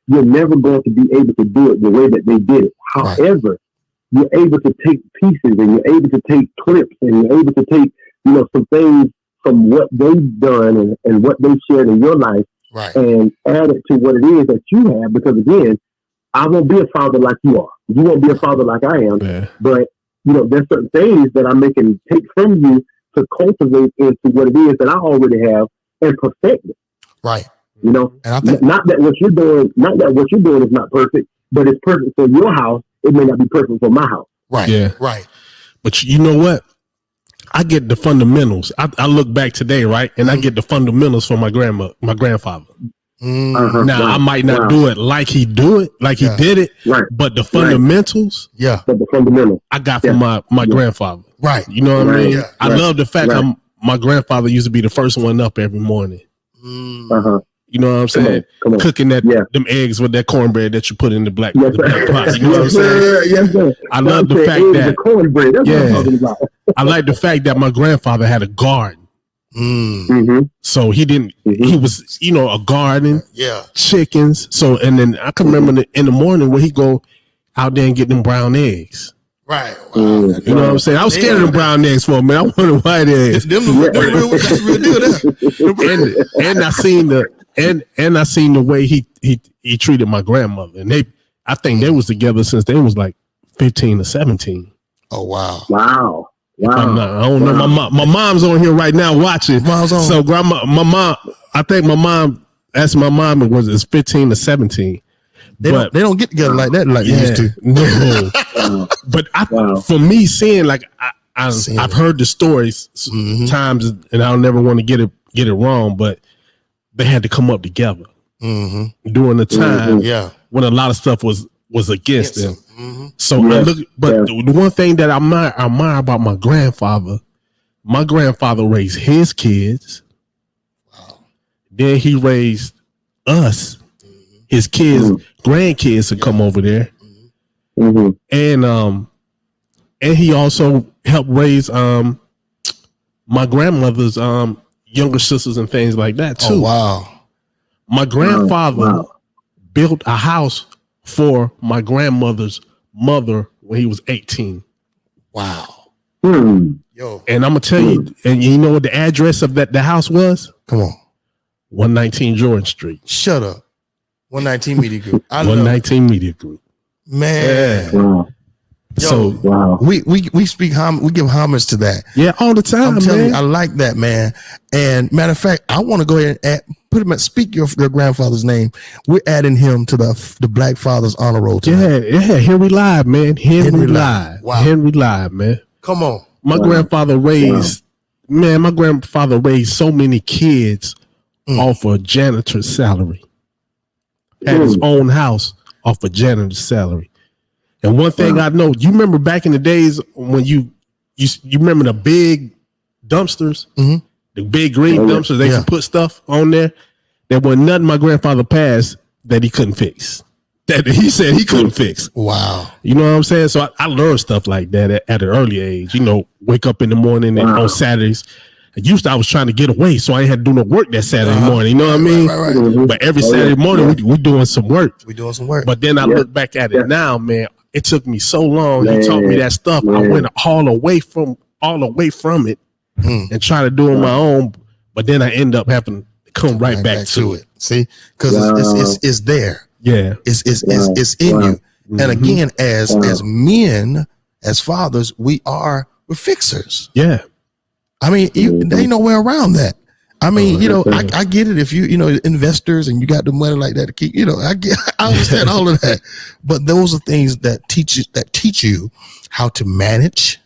you're never going to be able to do it the way that they did it. However, you're able to take pieces and you're able to take clips and you're able to take, some things from what they've done and what they've shared in your life and add it to what it is that you have. Because again, I won't be a father like you are. You won't be a father like I am. Yeah. But, there's certain things that I'm making take from you to cultivate into what it is that I already have and perfect it. Right. And I think not that what you're doing is not perfect, but it's perfect for your house. It may not be perfect for my house. Right. Yeah. Right. But you know what? I get the fundamentals. I look back today, right? And I get the fundamentals from my grandfather. Now I might not do it like he did it, but the fundamentals, but the fundamentals I got from my grandfather. Right. You know what I mean? Yeah. I love the fact my grandfather used to be the first one up every morning. You know what I'm saying? Come on. Cooking them eggs with that cornbread that you put in the black pot. You know what I'm saying? Yes, sir. I love the fact that cornbread. That's what I'm talking about. I like the fact that my grandfather had a garden. So he didn't. He was, a garden. Yeah. Chickens. So and then I can remember in the morning when he go out there and get them brown eggs. Right. You know what I'm saying? I was scared of them brown eggs for a minute. I wanted white eggs. That's real deal there. and I seen the way he treated my grandmother, and I think they was together since they was like 15 or 17. Oh wow. I don't know. My mom's on here right now watching. Mom's on. So I think my mom asked my mom it's 15 or 17. They don't get together like that like they used to. No. But for me seeing I've heard the stories times, and I'll never want to get it wrong, but they had to come up together during the time when a lot of stuff was against them. So I look, but the one thing that I admire about my grandfather raised his kids. Then he raised us, his kids, grandkids to come over there. And he also helped raise my grandmother's younger sisters and things like that too. Oh wow. My grandfather built a house for my grandmother's mother when he was 18. Wow. Yo. And I'm gonna tell you, and you know what the address of the house was? Come on. 119 Jordan Street. Shut up. 119 Media Group. 119 Media Group. Man. Wow. Yo, we give homage to that. Yeah, all the time. I'm telling man. you, I like that, man. And matter of fact, I want to go ahead and speak your grandfather's name. We're adding him to the Black Fathers Honor Roll tonight. Yeah. Here we live, man. Henry live. Wow. Henry live, man. Come on. My grandfather raised so many kids off a janitor's salary. Had his own house off a janitor's salary. And one thing I know, you remember back in the days when you remember the big dumpsters, Mhm. the big green dumpsters. They can put stuff on there. There was nothing my grandfather passed that he couldn't fix. That he said he couldn't fix. Wow. You know what I'm saying? So I learned stuff like that at an early age. You know, wake up in the morning and on Saturdays. I was trying to get away, so I ain't had to do no work that Saturday morning. You know what I mean? Right. But every Saturday morning, we doing some work. We doing some work. But then I look back at it now, man. It took me so long. He taught me that stuff. I went all away from it and try to do it on my own. But then I end up having to come right back to it. See, because it's there. Yeah, it's in you. And again, as men, as fathers, we're fixers. Yeah. I mean, there ain't no way around that. I mean, I get it if you investors and you got the money like that to keep, I understand all of that. But those are things that teach you how to manage.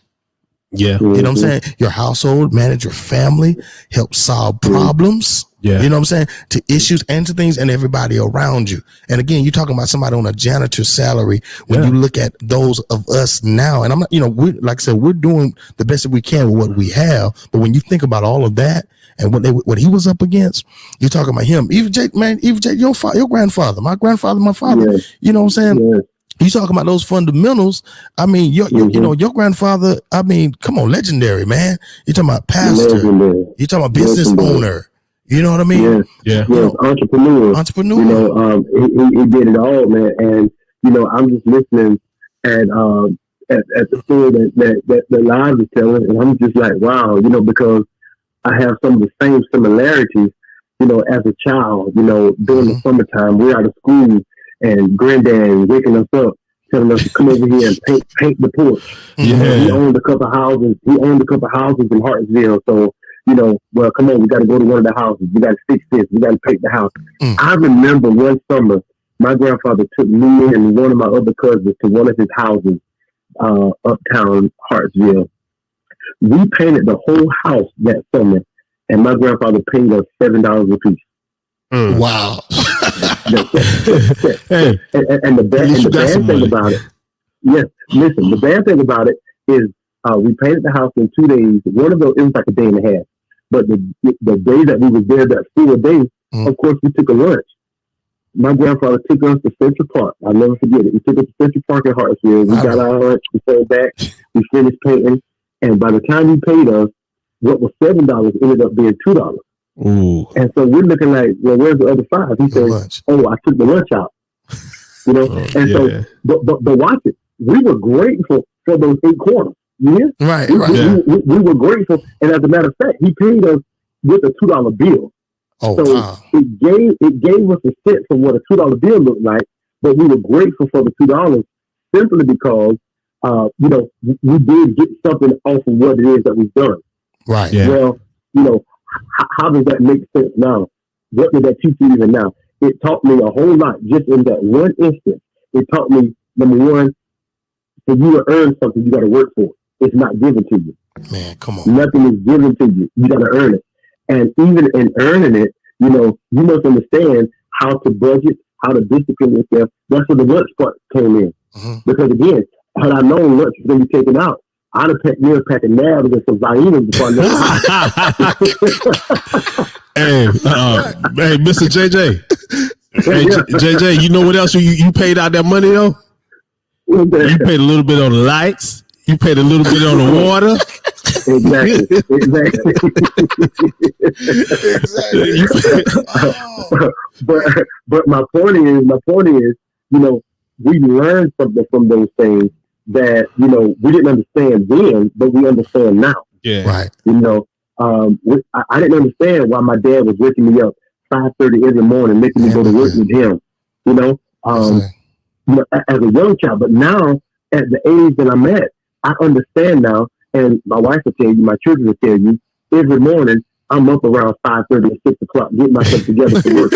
Yeah. You know what I'm saying? Your household, manage your family, help solve problems. Yeah. You know what I'm saying? To issues and to things and everybody around you. And again, you're talking about somebody on a janitor's salary when you look at those of us now. And I'm not, like I said, we're doing the best that we can with what we have. But when you think about all of that and what he was up against, you're talking about him. Even Jake, your grandfather, my grandfather, my father, you know what I'm saying? Yeah. You talking about those fundamentals. I mean, your grandfather, I mean, come on, legendary, man. You're talking about pastor. Legendary. You're talking about business owner. You know what I mean? Yes, entrepreneur. He did it all, man. And I'm just listening at the story that Live is telling, and I'm just like, wow, because I have some of the same similarities, as a child. During the summertime, we're out of school, and Granddad waking us up, telling us to come over here and paint the porch. Yeah. He owned a couple houses. He owned a couple houses in Hartsville, so. Well, come on, we got to go to one of the houses. We got to fix this. We got to paint the house. I remember one summer, my grandfather took me and one of my other cousins to one of his houses, uptown Hartsville. We painted the whole house that summer, and my grandfather paid us $7 a piece. Wow. And the bad thing about it, listen, the bad thing about it is we painted the house in 2 days. One of those, it was like a day and a half. But the day that we was there, that full day, of course, we took a lunch. My grandfather took us to Central Park. I'll never forget it. He took us to Central Park in Hartsville. We got our lunch. We came back. We finished painting. And by the time he paid us, what was $7 ended up being $2. Ooh. And so we're looking like, well, where's the other $5? He said, oh, I took the lunch out. So, but watch it. We were grateful for those 8 quarters. Yeah, right. We were grateful, and as a matter of fact, he paid us with a $2 bill. Oh, so wow. it gave us a sense of what a $2 bill looked like, but we were grateful for the $2 simply because we did get something off of what it is that we've done. Right. Yeah. Well, how does that make sense now? What did that teach you even now? It taught me a whole lot just in that one instant. It taught me, number one, for you to earn something, you got to work for it. It's not given to you. Man, come on. Nothing is given to you. You got to earn it. And even in earning it, you must understand how to budget, how to discipline yourself. That's where the lunch part came in. Because again, had I known lunch was going to be taken out, I'd have packed me a pack of nabs and some Viennas before Hey, Mr. JJ. Hey, JJ, you know what else you paid out that money though? You paid a little bit on the lights. You paid a little bit on the water. Exactly. But my point is, we learned something from those things that we didn't understand then, but we understand now. Yeah, right. I didn't understand why my dad was waking me up 5:30 every morning, making me go to work with him. As a young child, but now at the age that I'm at, I understand now, and my wife will tell you, my children will tell you, every morning I'm up around 5:30 or 6 o'clock, getting myself together for work.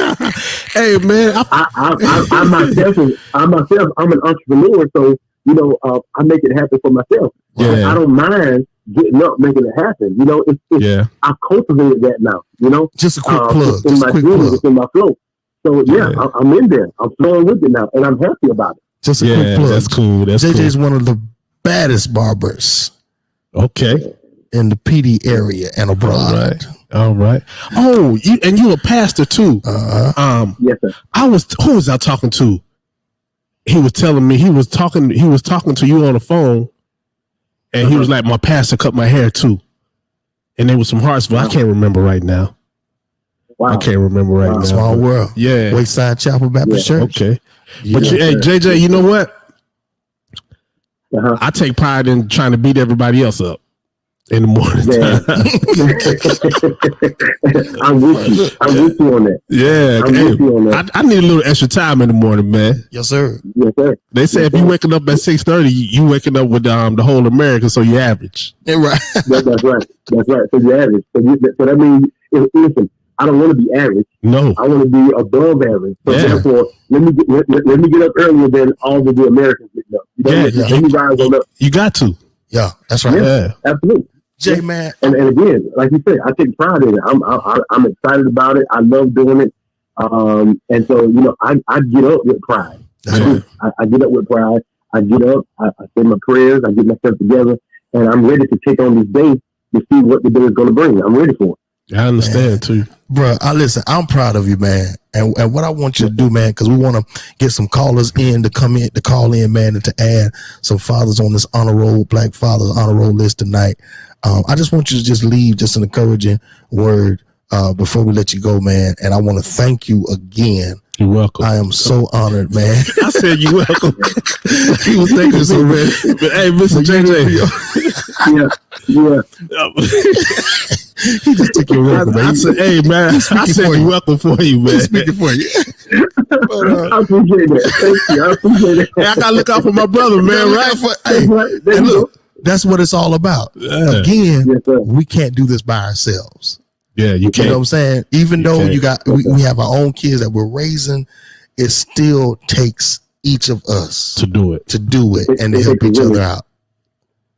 Hey man, I myself, I'm an entrepreneur, so I make it happen for myself. Yeah. I don't mind getting up, making it happen. I've cultivated that now. Just a quick plug. It's in my dreams, it's in my flow. So I'm in there. I'm flowing with it now, and I'm happy about it. Just a quick plug. That's cool. JJ is one of the baddest barbers. Okay. in the PD area and abroad. All right. Oh, you a pastor too. Yes, sir. Who was I talking to? He was telling me he was talking to you on the phone, and he was like, my pastor cut my hair too. And there was some Hartsville. I can't remember right now. Wow. I can't remember right now. Small world. Yeah. Wayside Chapel Baptist Church. Okay. Yeah. But hey, JJ, you know what? Uh-huh. I take pride in trying to beat everybody else up in the morning Yeah. time. I'm with you on that. Yeah. I'm with you on that. I need a little extra time in the morning, man. Yes, sir. Yes, sir. They say if you waking up at 6:30, you waking up with the whole America, so you average. Yeah, right. That's right. That's right. So you're average. So that means, listen, I don't want to be average. No. I want to be above average. So Yeah. therefore, let me get up earlier than all of the Americans get up. Let me rise on up. You got to. Yeah, that's right. Yeah. Absolutely. J man. And again, like you said, I take pride in it. I'm excited about it. I love doing it. And so, I get up with pride. That's right. I get up with pride. I get up, I say my prayers, I get myself together, and I'm ready to take on this day to see what the day is going to bring. I'm ready for it. I understand too. Bro, I'm proud of you, man. And what I want you to do, man, because we want to get some callers in to call in, man, and to add some fathers on this honor roll, Black Fathers honor roll list tonight. I just want you to just leave just an encouraging word before we let you go, man. And I want to thank you again. You're welcome. I am so honored, man. I said you're welcome. He was thinking so, man. But hey, Mr. JJ. Yeah. He just took your welcome, man. I said, hey, man, I said you're welcome for you, man. He's speaking for you. But, I appreciate that. Thank you. I appreciate it. Hey, I got to look out for my brother, man, right? And look, that's what it's all about. Yeah. Again, Yes, sir. we can't do this by ourselves. Yeah, you You know can't. what I'm saying? Even though can't. we have our own kids that we're raising, it still takes each of us To do it. and to help each other out.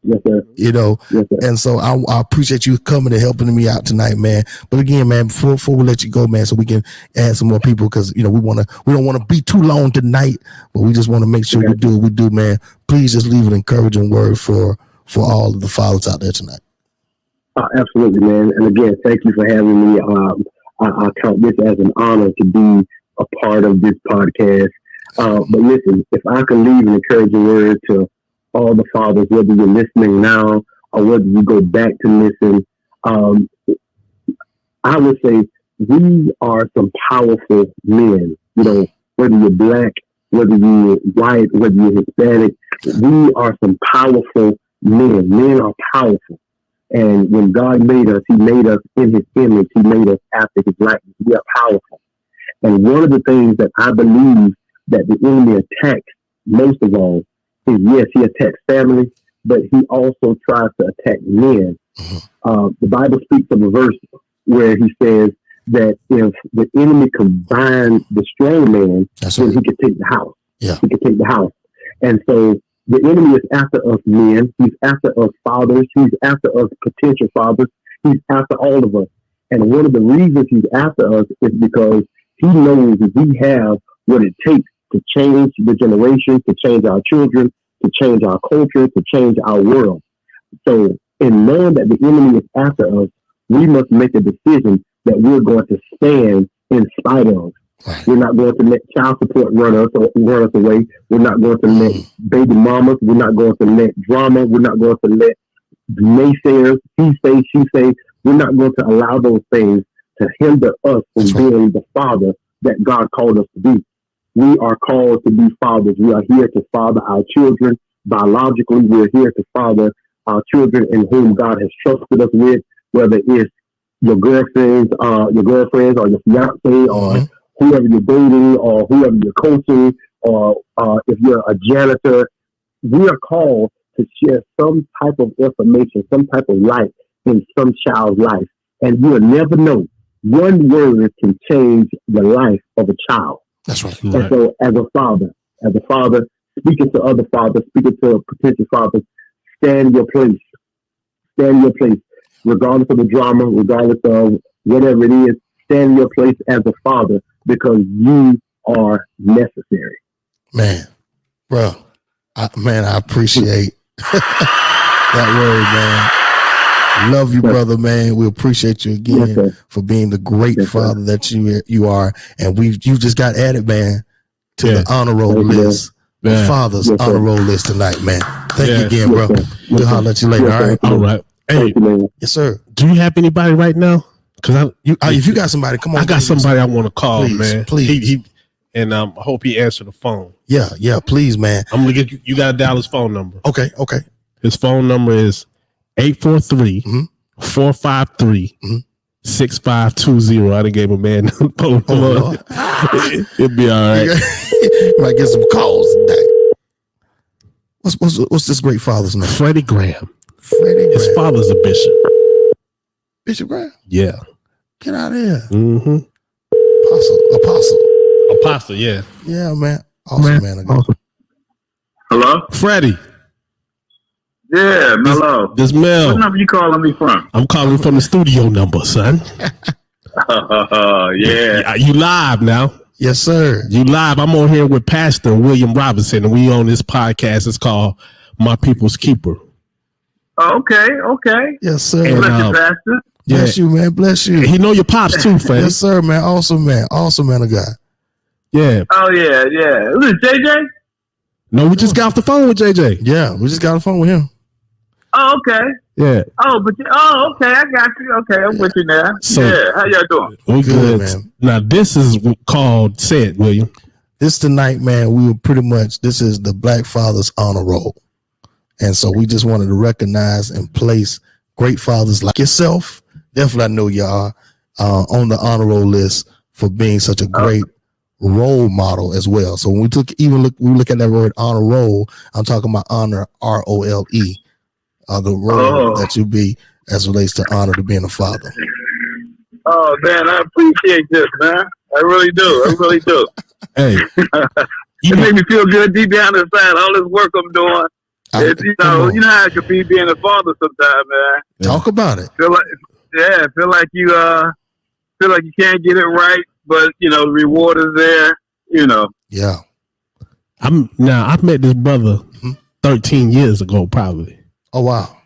Yes, sir. You know, Yes, sir. and so I appreciate you coming and helping me out tonight, man. But again, man, before we let you go, man, so we can add some more people, because we don't want to be too long tonight, but we just want to make sure you do what we do, man. Please just leave an encouraging word for all of the fathers out there tonight. Absolutely, man. And again, thank you for having me. I count this as an honor to be a part of this podcast. But listen, if I can leave an encouraging word to all the fathers, whether you're listening now or whether you go back to listen, I would say we are some powerful men. Whether you're black, whether you're white, whether you're Hispanic, we are some powerful men. Men are powerful. And when God made us, He made us in His image. He made us after His likeness. We are powerful. And one of the things that I believe that the enemy attacks most of all is, yes, he attacks families, but he also tries to attack men. The Bible speaks of a verse where he says that if the enemy combines the strong man, then he could take the house. Yeah. He could take the house. And so the enemy is after us men. He's after us fathers. He's after us potential fathers. He's after all of us. And one of the reasons he's after us is because he knows that we have what it takes to change the generation, to change our children, to change our culture, to change our world. So in knowing that the enemy is after us, we must make a decision that we're going to stand in spite of. Right. We're not going to let child support run us away. We're not going to let baby mamas. We're not going to let drama. We're not going to let naysayers, he say, she say. We're not going to allow those things to hinder us from being the father that God called us to be. We are called to be fathers. We are here to father our children. Biologically, we're here to father our children in whom God has trusted us with, whether it's your girlfriends or your fiance or whoever you're dating or whoever you're coaching, or if you're a janitor. We are called to share some type of information, some type of light in some child's life. And you'll never know. One word can change the life of a child. That's right. And so as a father, speaking to other fathers, speaking to potential fathers, stand your place. Stand your place. Regardless of the drama, regardless of whatever it is, stand your place as a father, because you are necessary. Man, bro, I appreciate that word, man. Love you, brother, man. We appreciate you again Yes, sir. for being the great Yes, sir. father that you are. And you just got added, man, to Yeah. the honor roll Thank you, list. The Yeah. father's Yes, sir. honor roll list tonight, man. Thank you Yeah. again, bro. Yes, sir. We'll holler at you later. Yes, All sir. right. All right. Hey, Thank you, man. Yes, sir. do you have anybody right now? Because If you got somebody, come on. I got baby. somebody I want to call, Please, man. please. He and I hope he answered the phone. Yeah, please, man. I'm gonna get you. Got to dial his phone number. Okay. His phone number is 843 Mhm. 453 Mhm. 6520. I done gave a man the phone Oh, number. Lord. It'll be all right. You might get some calls today. What's this great father's name? Freddie Graham. Freddie His Graham. father's a bishop. Bishop Graham. Yeah. Get out of here. Mm-hmm. Apostle. Apostle, yeah. Yeah, man. Awesome, man. Awesome. Hello? Freddie, Yeah, hello. this Mel. What number you calling me from? I'm calling from the studio number, son. Yeah. You live now. Yes, sir. You live. I'm on here with Pastor William Robinson, and we on this podcast. It's called My People's Keeper. Okay. Yes, sir. And, Bless you, Pastor. Bless you, man. Bless you. He know your pops too, Freddie. Yes, sir, man. Awesome, man. Awesome, man of God. Yeah. Oh, yeah. Is it JJ? No, we just got off the phone with JJ. Yeah, we just got a phone with him. Oh, okay. Yeah. Okay. I got you. Okay, I'm with you now. So- yeah. How y'all doing? We Good, good. man. Now, this is called, say it, William. This tonight, man, this is the Black Fathers Honor Roll. And so we just wanted to recognize and place great fathers like yourself. Definitely, I know you are on the honor roll list for being such a great role model as well. So when we look at that word honor roll, I'm talking about honor, ROLE, the role that you be as relates to honor to being a father. Oh, man, I appreciate this, man. I really do. Hey. It made me feel good deep down inside. All this work I'm doing. It's, you know how it could be being a father sometimes, man. Talk about it. Feel like you can't get it right, but the reward is there. Yeah. I've met this brother 13 years ago, probably. Oh, wow.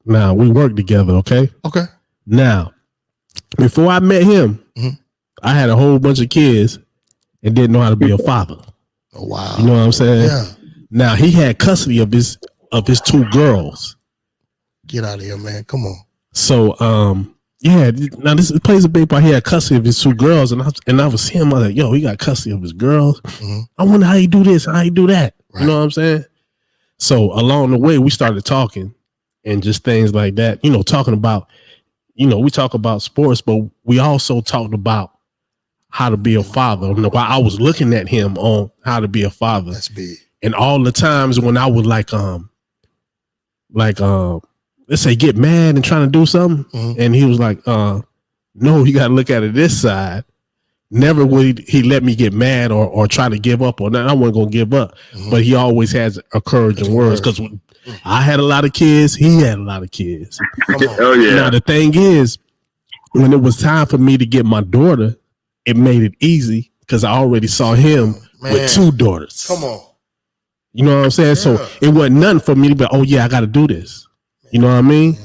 Now we work together, okay? Okay. Now, before I met him, I had a whole bunch of kids and didn't know how to be a father. Oh, wow. You know what I'm saying? Yeah. Now he had custody of his two girls. Get out of here, man. Come on. So yeah, now this plays a big part. He had custody of his two girls, and I was seeing him, I was like, yo, he got custody of his girls. I wonder how he do this, how he do that. Right. You know what I'm saying? So along the way, we started talking and just things like that, talking about, we talk about sports, but we also talked about how to be a father. While I was looking at him on how to be a father. That's big. And all the times when I would let's say get mad and trying to do something, and he was like, no, you got to look at it this side. Never would he let me get mad or try to give up or nothing. I wasn't gonna give up, but he always has encouraging words because I had a lot of kids, he had a lot of kids. Oh yeah. Now the thing is, when it was time for me to get my daughter, it made it easy because I already saw him with two daughters. Come on. You know what I'm saying? So it wasn't nothing for me to be, oh yeah, I got to do this. You know what I mean?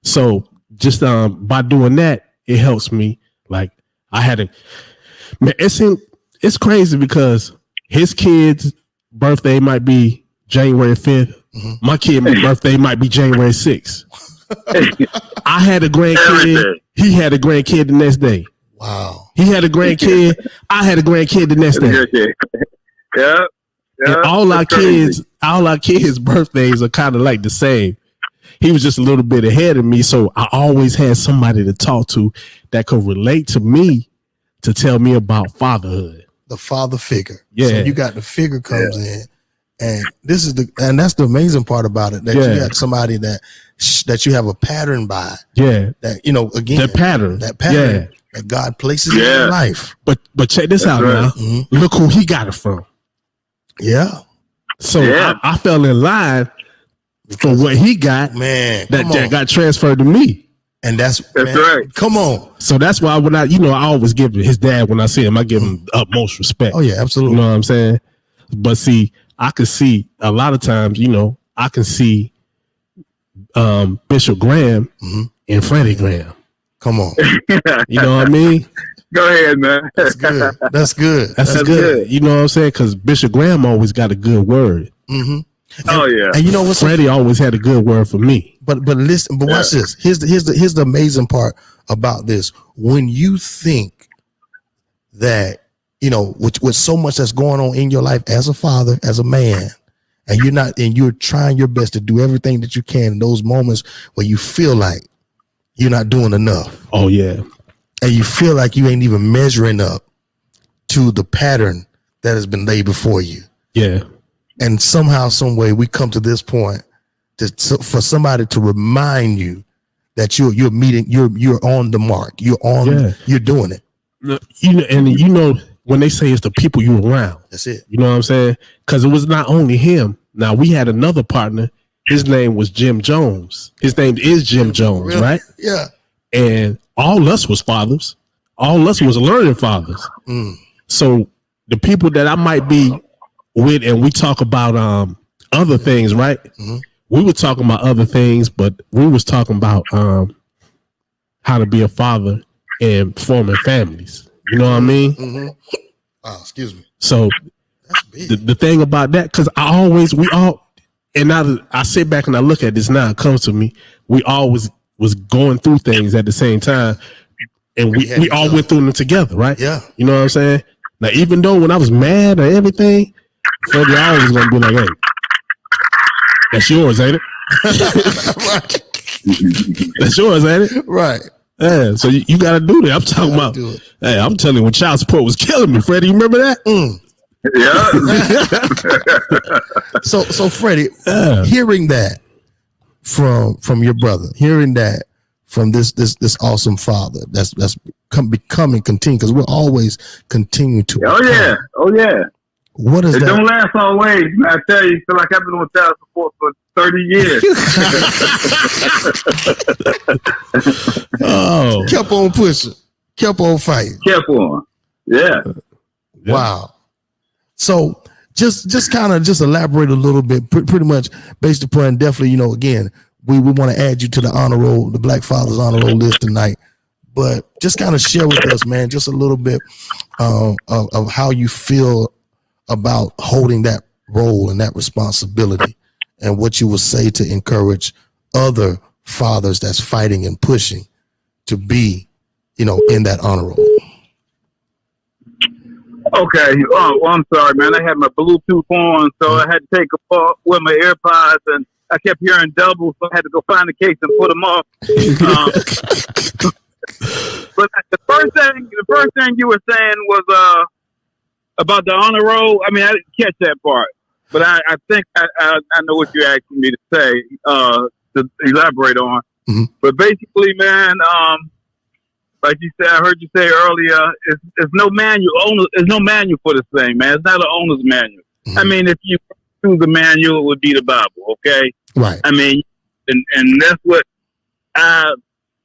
So just by doing that, it helps me. Like I had to, man, it's crazy because his kid's birthday might be January 5th. My kid's birthday might be January 6th. I had a grandkid. He had a grandkid the next day. Wow. He had a grandkid. I had a grandkid the next day. Yeah. And all our kids' birthdays are kind of like the same. He was just a little bit ahead of me, so I always had somebody to talk to that could relate to me to tell me about fatherhood. The father figure. Yeah. So you got the figure comes in, and that's the amazing part about it, that you got somebody that you have a pattern by. Yeah. That again, That pattern. that God places in your life. But check this out now. Look who he got it from. Yeah. So I fell in line for what he got, man. That got transferred to me. And that's right. Come on. So that's why when I always give his dad, when I see him, I give him utmost respect. Oh yeah, absolutely. You know what I'm saying? But see, I could see a lot of times, I can see Bishop Graham and Freddie Graham. Come on. You know what I mean? Go ahead, man. That's good. That's good. That's good. You know what I'm saying? Because Bishop Graham always got a good word. Oh yeah. And you know what's Freddie always had a good word for me. But listen, but watch this. Here's the amazing part about this. When you think that, you know, with so much that's going on in your life as a father, as a man, and you're trying your best to do everything that you can in those moments where you feel like you're not doing enough. Oh yeah. And you feel like you ain't even measuring up to the pattern that has been laid before you. Yeah. And somehow, some way, we come to this point for somebody to remind you that you're on the mark. You're doing it. You know, when they say it's the people you around. That's it. You know what I'm saying? Because it was not only him. Now we had another partner. His name was Jim Jones. His name is Jim Jones, Really? right? Yeah. And all us was fathers. All us was learning fathers. So the people that I might be with, and we talk about other things, right? We were talking about other things, but we was talking about how to be a father and forming families. You know what I mean? Oh, excuse me. So That's big. the thing about that, because and now I sit back and I look at this now, it comes to me, we always was going through things at the same time, and we all went through them together, right? Yeah. You know what I'm saying? Now, even though when I was mad or everything, Freddie always gonna be like, "Hey, that's yours, ain't it? That's yours, ain't it?" Right. Yeah. So you got to do that. I'm talking about. Hey, I'm telling you, when child support was killing me, Freddie, you remember that? Yeah. So Freddie, hearing that from your brother, hearing that from this awesome father that's becoming continue, because we're always continuing to. Oh yeah. Oh yeah. What is it that? Don't last always. I tell you, feel like I've been on child support for 30 years. Oh, kept on pushing, kept on fighting, kept on. Yeah. Wow. So just kind of elaborate a little bit, pretty much based upon, definitely, you know, again, we want to add you to the honor roll, the Black Fathers honor roll list tonight. But just kind of share with us, man, just a little bit of how you feel about holding that role and that responsibility, and what you would say to encourage other fathers that's fighting and pushing to be, you know, in that honor roll. Okay. Oh, well, I'm sorry, man. I had my Bluetooth on, so I had to take off with my AirPods, and I kept hearing double, so I had to go find the case and put them off. But the first thing you were saying was about the honor roll. I mean, I didn't catch that part, but I think I know what you're asking me to say, to elaborate on. But basically, man, like you said, I heard you say earlier, it's no manual. There's no manual for this thing, man. It's not an owner's manual. I mean, if you choose the manual, it would be the Bible, okay? Right. I mean, and that's what I've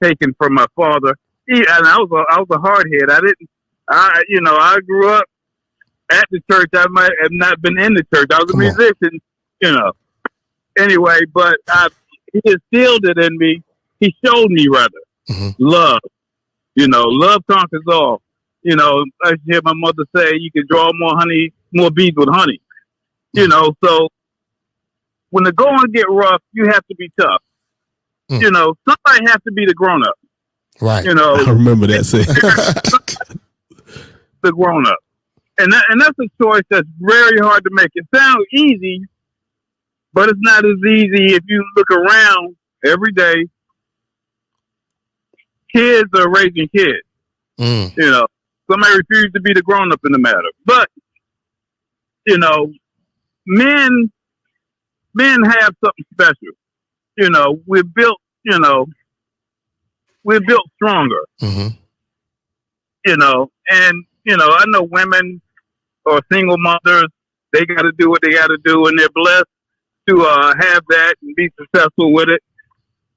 taken from my father. And I was a hard head. I grew up at the church. I might have not been in the church. I was a musician, you know. Anyway, but he instilled it in me. He showed me rather love. You know, love conquers all. You know, I hear my mother say, you can draw more bees with honey. You know, so when the going get rough, you have to be tough. You know, somebody has to be the grown up. Right. You know, I remember that saying. The grown up, and that's a choice that's very hard to make. It sounds easy, but it's not as easy if you look around every day. Kids are raising kids. You know, somebody refuses to be the grown up in the matter. But you know, men have something special. You know, we're built stronger. You know, and you know, I know women or single mothers, they got to do what they got to do, and they're blessed to have that and be successful with it.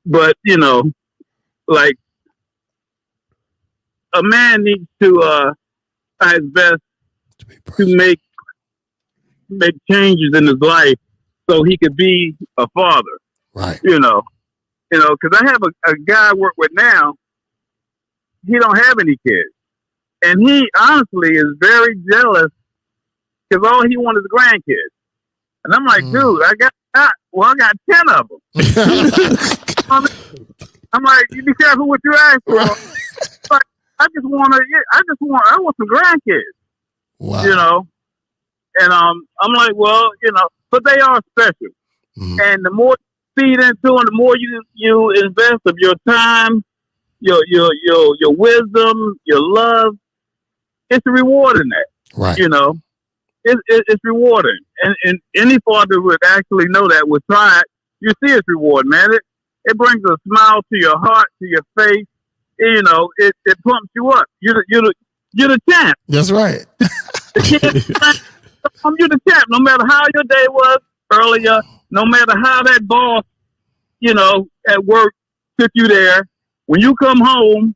But you know, like, a man needs to try his best to make changes in his life so he could be a father. Right. You know, You know, because I have a guy I work with now. He don't have any kids, and he honestly is very jealous because all he wants is grandkids. And I'm like, dude, I got 10 of them. I'm like, you be careful what you ask for. Like, I want some grandkids. Wow. You know, and I'm like, well, you know, but they are special. Mhm. And the more you feed into them, the more you invest of your time, your wisdom, your love, it's a reward in that. Right. You know, it's rewarding, and any father would actually know that. Would try it. You see, it's reward, man. It brings a smile to your heart, to your face. You know, it pumps you up. You're the champ. That's right. You're the champ. No matter how your day was earlier, no matter how that boss, you know, at work took you there. When you come home,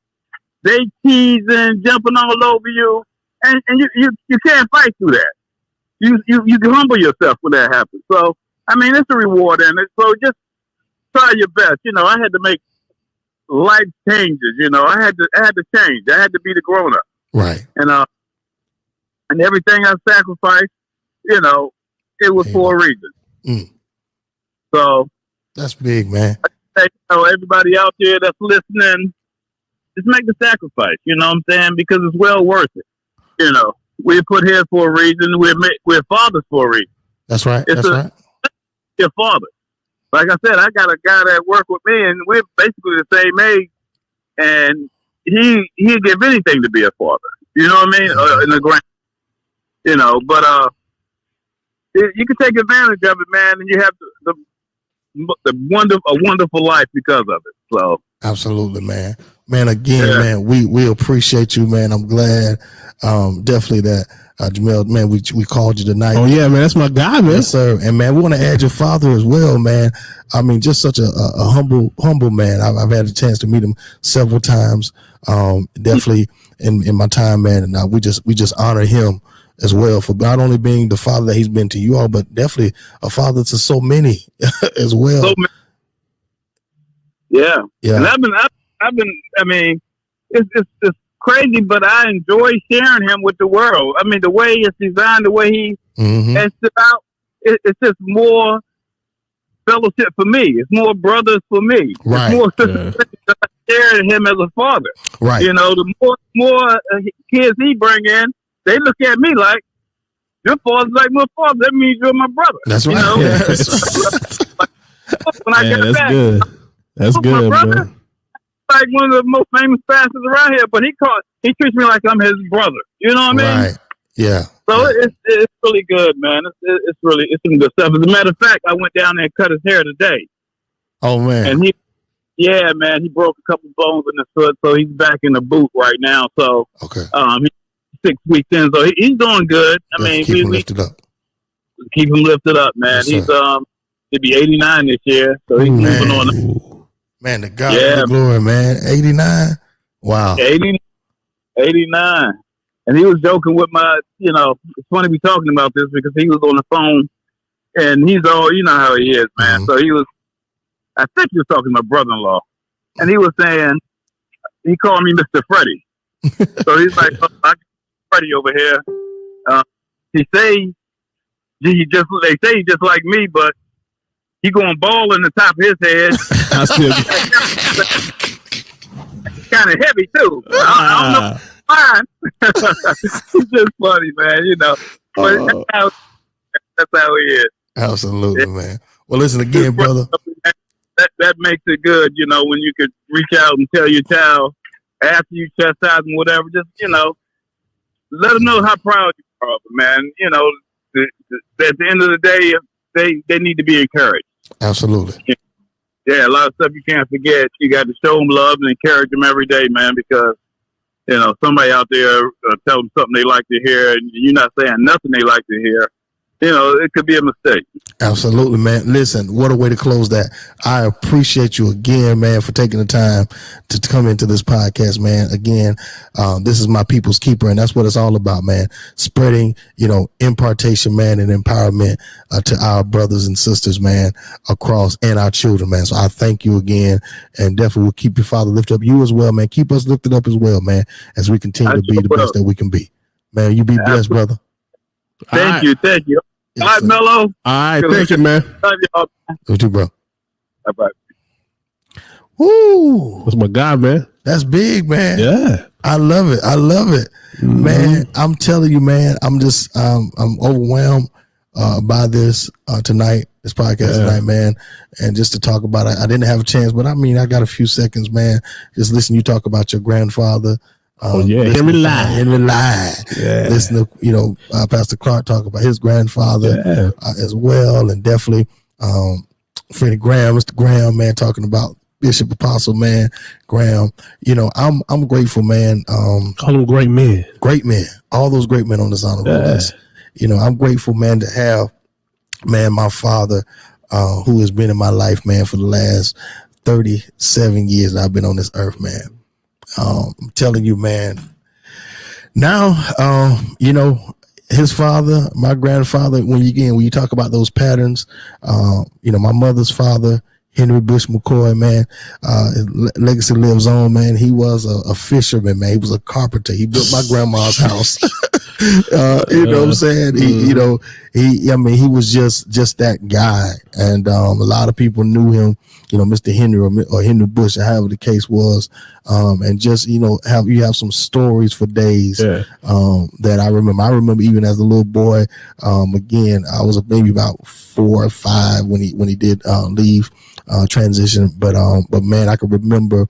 they teasing, jumping all over you, and you can't fight through that. You can humble yourself when that happens. So I mean, it's a reward in it. So just try your best. You know, I had to make life changes. You know, I had to change. I had to be the grown up. Right. And everything I sacrificed, you know, it was for a reason. Mm. So That's big, man. you know, everybody out there that's listening, just make the sacrifice. You know what I'm saying? Because it's well worth it. You know, we're put here for a reason. We're fathers for a reason. That's right. It's That's right. Your father. Like I said, I got a guy that worked with me, and we're basically the same age. And he'd give anything to be a father. You know what I mean? In the grand. You know, but you can take advantage of it, man, and you have a wonderful life because of it. So Absolutely, man. Man, again, man, we appreciate you, man. I'm glad, definitely that Jamel, man, we called you tonight. Oh yeah, man, that's my guy, man. Yes, sir. And man, we want to add your father as well, man. I mean, just such a humble man. I've had a chance to meet him several times. Definitely in my time, man, and we just honor him as well for not only being the father that he's been to you all, but definitely a father to so many as well. So, yeah. Yeah. And I've been. I mean, it's crazy, but I enjoy sharing him with the world. I mean, the way it's designed, the way he has it out, it's just more fellowship for me. It's more brothers for me. Right. It's more sisters that I share him as a father. Right. You know, the more kids he bring in, they look at me like, your father's like my father. That means you're my brother. That's right. You know? When I Man, get that's back, good. That's good, brother. man. Like one of the most famous pastors around here, but he treats me like I'm his brother. You know what I mean? Right. Yeah. So it's really good, man. It's some good stuff. As a matter of fact, I went down there and cut his hair today, Oh man. and he broke a couple bones in his foot, so he's back in the boot right now. So Okay. he's 6 weeks in, so he's doing good. I mean, keep him we lifted up. keep him lifted up, man. Yes, He's sir. he'll be 89 this year, so he's moving on. Man, the God of the glory, man. 89. Wow. 89. And he was joking with my, you know, it's funny we talking about this because he was on the phone and he's all, you know how he is, man. Mhm. So I think he was talking to my brother-in-law and he was saying, he called me Mr. Freddie. So he's like, oh, I got Freddie over here. They say he's just like me, but he going ball in the top of his head. I still Kind of heavy too. I don't know. Fine. He's just funny, man. You know, but that's how he is. Absolutely, man. Well, listen again, brother. That makes it good, you know, when you could reach out and tell your child after you chastise them, whatever. Just let them know how proud you are, man. You know, at the end of the day, they need to be encouraged. Absolutely. Yeah, a lot of stuff you can't forget. You got to show them love and encourage them every day, man, because, you know, somebody out there tell them something they like to hear, and you're not saying nothing they like to hear. it could be a mistake. Absolutely, man. Listen, what a way to close that. I appreciate you again, man, for taking the time to come into this podcast, man. Again, this is my people's keeper, and that's what it's all about, man. Spreading, impartation, man, and empowerment to our brothers and sisters, man, across, and our children, man. So I thank you again, and definitely will keep your father lifted up. You as well, man. Keep us lifted up as well, man, as we continue to be the best that we can be. Man, you be blessed, brother. Thank you. Yes, All right, sir. Mello. All right, thank you, man. Love y'all. You too, bro. Bye-bye. Woo! That's my guy, man. That's big, man. Yeah. I love it. Man. I'm telling you, man, I'm just I'm overwhelmed by this podcast tonight, man. And just to talk about it, I didn't have a chance, but I mean, I got a few seconds, man. Just listen, you talk about your grandfather. Henry Lai. Yeah. Listen to Pastor Clark talk about his grandfather as well, and definitely Freddie Graham, Mr. Graham, man, talking about Bishop Apostle, man, Graham. I'm grateful, man. Call them great men. Great men, all those great men on this honorable list. I'm grateful, man, to have, man, my father, who has been in my life, man, for the last 37 years that I've been on this earth, man. I'm telling you, man. Now, his father, my grandfather, when you talk about those patterns, my mother's father, Henry Bush McCoy, man, his legacy lives on, man. He was a fisherman, man. He was a carpenter. He built my grandma's house. You know what I'm saying? He was just that guy. And a lot of people knew him, Mr. Henry or Henry Bush, or however the case was. And just, you have some stories for days that I remember. I remember even as a little boy, again, I was maybe about 4 or 5 when he did leave, transition. But man, I can remember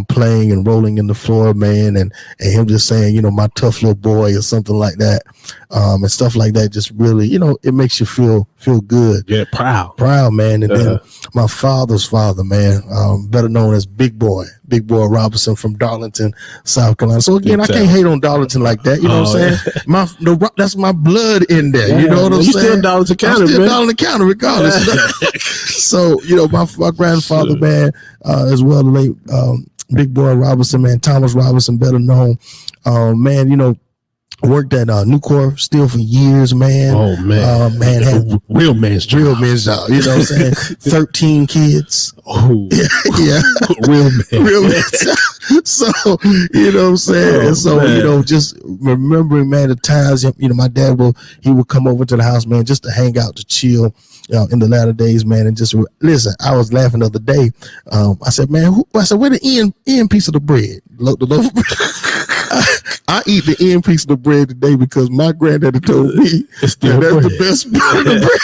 playing and rolling in the floor, man, and him just saying, my tough little boy or something like that, and stuff like that. Just really, it makes you feel good. Yeah, proud, man. And then my father's father, man, better known as Big Boy Robinson from Darlington, South Carolina. So again, I can't hate on Darlington like that. You know what I'm saying? That's my blood in there. You know what I'm saying? Still Darlington County, I'm still man. Darlington County, regardless. So my grandfather, man, as well, the late Big Boy Robinson, man, Thomas Robinson, better known, man, worked at Nucor Steel for years, man. Oh, man. Man, had real man's job. You know what I'm saying? 13 kids. Oh, yeah. Real man. So, you know what I'm saying? And so, man. Just remembering, man, the times, my dad would come over to the house, man, just to hang out, to chill, in the latter days, man. And just listen, I was laughing the other day. I said, man, where the end piece of the bread? The loaf of bread. I eat the end piece of the bread today because my granddaddy told me that's the best part of the bread.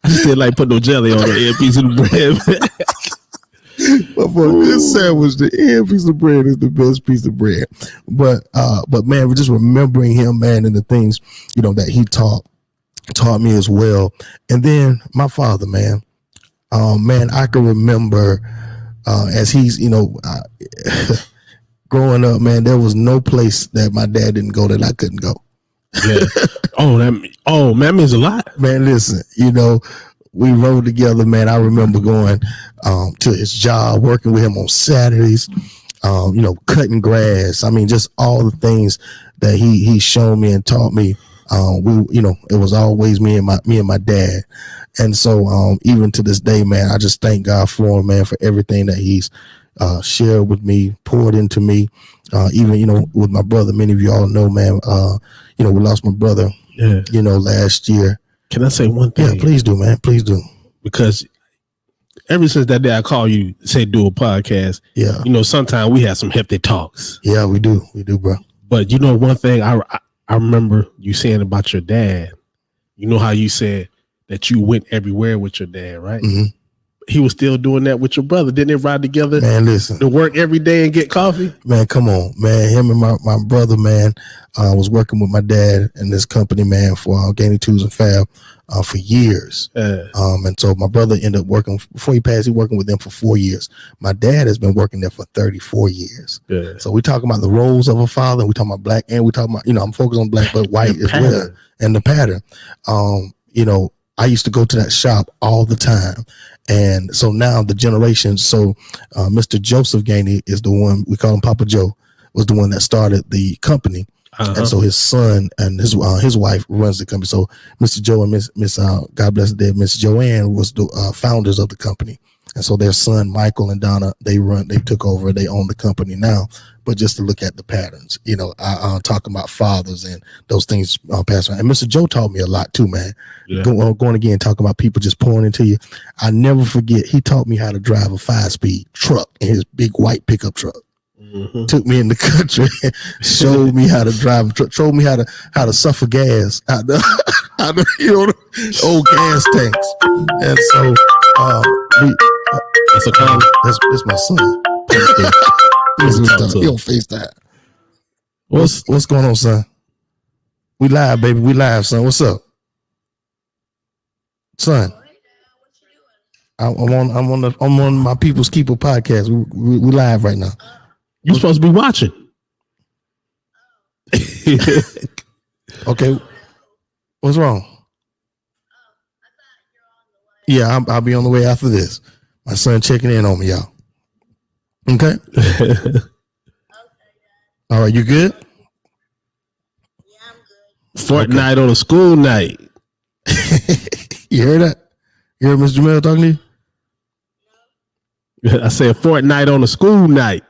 I still like put no jelly on the end piece of the bread. But for a good sandwich, the end piece of bread is the best piece of bread. But man, we're just remembering him, man, and the things, that he taught me as well. And then my father, man, man, I can remember as he's, growing up, man, there was no place that my dad didn't go that I couldn't go. Yeah. Man, that means a lot. Man, listen, we rode together, man. I remember going to his job, working with him on Saturdays, cutting grass. I mean, just all the things that he showed me and taught me. It was always me and my dad. And so even to this day, man, I just thank God for him, man, for everything that he's shared with me, poured into me. Even, with my brother, many of you all know, man, we lost my brother, last year. Can I say one thing? Yeah, please do, man. Please do. Because ever since that day I call you, say do a podcast. Yeah. Sometimes we have some hefty talks. Yeah, we do. We do, bro. But one thing I remember you saying about your dad, how you said that you went everywhere with your dad, right? Mm-hmm. He was still doing that with your brother. Didn't they ride together? Man, listen. To work every day and get coffee? Man, come on, man. Him and my brother, man, was working with my dad in this company, man, for Gaining Tools and Fab for years. And so my brother ended up working, before he passed, he working with them for 4 years. My dad has been working there for 34 years. Yeah. So we talking about the roles of a father. We talking about black, and we talking about, I'm focused on black, but white as well. and the pattern. You know, I used to go to that shop all the time. And so now the generation, Mr. Joseph Gainey is the one, we call him Papa Joe, was the one that started the company. And so his son and his wife runs the company. So Mr. Joe and Miss God bless the dead, Miss Joanne was the founders of the company. And so their son Michael and Donna, they took over, they own the company now. But just to look at the patterns, you know, talking about fathers and those things pass around. And Mr. Joe taught me a lot too, man. Yeah. Going again, talking about people just pouring into you. I never forget, he taught me how to drive a 5-speed truck in his big white pickup truck. Mm-hmm. Took me in the country, showed me how to drive a truck, showed me how to suffer gas out the you know, old gas tanks. And so that's a call. That's my son. He on FaceTime. What's going on, son? We live, baby. We live, son. What's up, son? I'm on my People's Keeper podcast. We live right now. You supposed to be watching. Okay. What's wrong? Yeah, I'll be on the way after this. My son checking in on me, y'all. Okay. All right, you good? Yeah, I'm good. Fortnite on a school night. You heard that? You heard Mr. Jamel talking to you? I said Fortnite on a school night.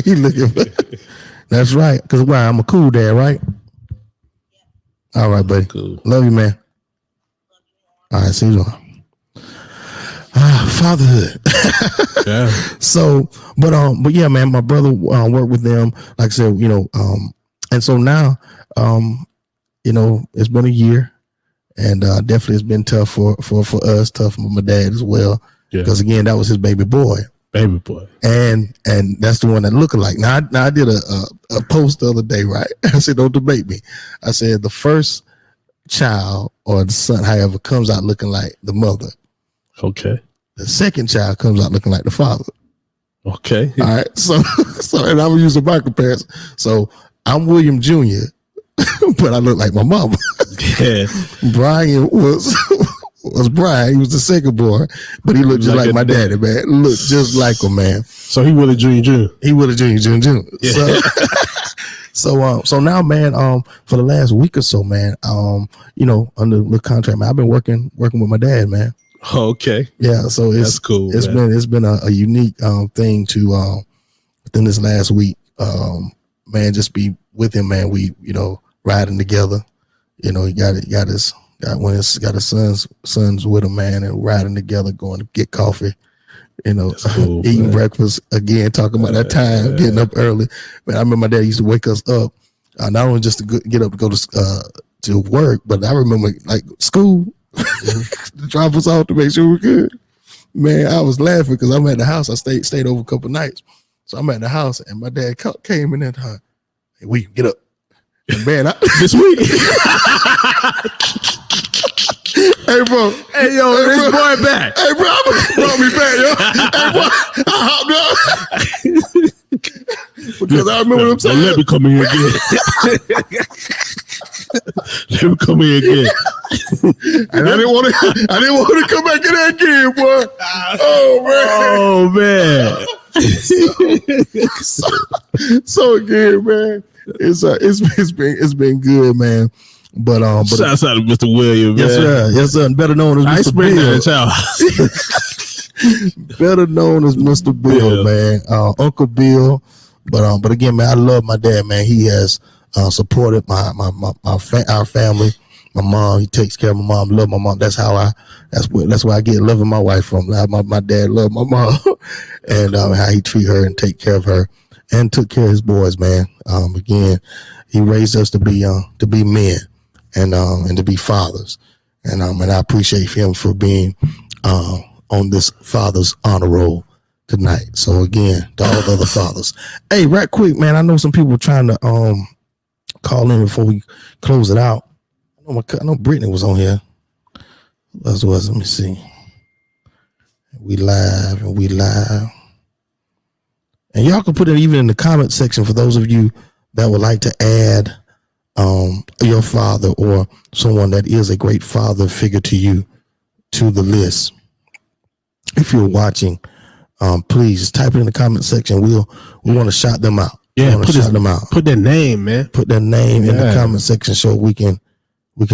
He looking. That's right. Because why? I'm a cool dad, right? All right, buddy. Cool. Love you, man. All right, see you. Fatherhood. Yeah. So, but yeah, man, my brother worked with them. Like I said, you know, and so now, you know, it's been a year, and definitely it's been tough for us, tough for my dad as well. Because again, that was his baby boy. Baby boy. And that's the one that look alike. Now I did a post the other day, right? I said, don't debate me. I said the first child or the son, however, comes out looking like the mother. Okay. The second child comes out looking like the father. Okay. All right. So and I'm gonna use a market comparison. So I'm William Jr., but I look like my mama. Yeah. Brian was Brian. He was the second boy, but he looked just like my daddy, man. Looked just like him, man. So he was a junior. He was a junior. Yeah. So now, man, for the last week or so, man, you know, under the contract, man, I've been working with my dad, man. Okay. Yeah. So that's cool. It's been a unique thing to within this last week, man, just be with him, man. We, you know, riding together. You know, he got his sons with him, man, and riding together, going to get coffee. You know, cool, eating breakfast again, talking about that time, getting up early. Man, I remember my dad used to wake us up, not only just to get up to go to work, but I remember like school, to drop us off to make sure we're good. Man, I was laughing because I'm at the house. I stayed over a couple of nights, so I'm at the house, and my dad came in that time. Hey, we get up, and man, this week. Hey, bro. Hey, yo, hey, this bro. boy back. Hey, bro, brought me back, yo. Hey, bro, I hopped up. Because I remember them saying. Let me come in here again. Let me come in again. And I didn't want to come back in there again, boy. Oh, man. So again, man, it's been good, man. But shouts out to Mr. Williams, man. Yes, sir. Better known as Mr. Bill. Better known as Mr. Bill, man. Uncle Bill. But again, man, I love my dad, man. He has supported our family. My mom, he takes care of my mom. Love my mom. That's where I get loving my wife from. My dad loved my mom, and how he treat her and take care of her, and took care of his boys, man. Again, he raised us to be men. And to be fathers, and I appreciate him for being on this father's honor roll tonight. So again, to all the other fathers, hey, right quick, man. I know some people were trying to call in before we close it out. I know Brittany was on here. Let me see. We live, and y'all can put it even in the comment section for those of you that would like to add your father or someone that is a great father figure to you to the list. If you're watching, please just type it in the comment section. We want to shout them out. Yeah, put them out. Put their name, man. Put their name in the comment section so we can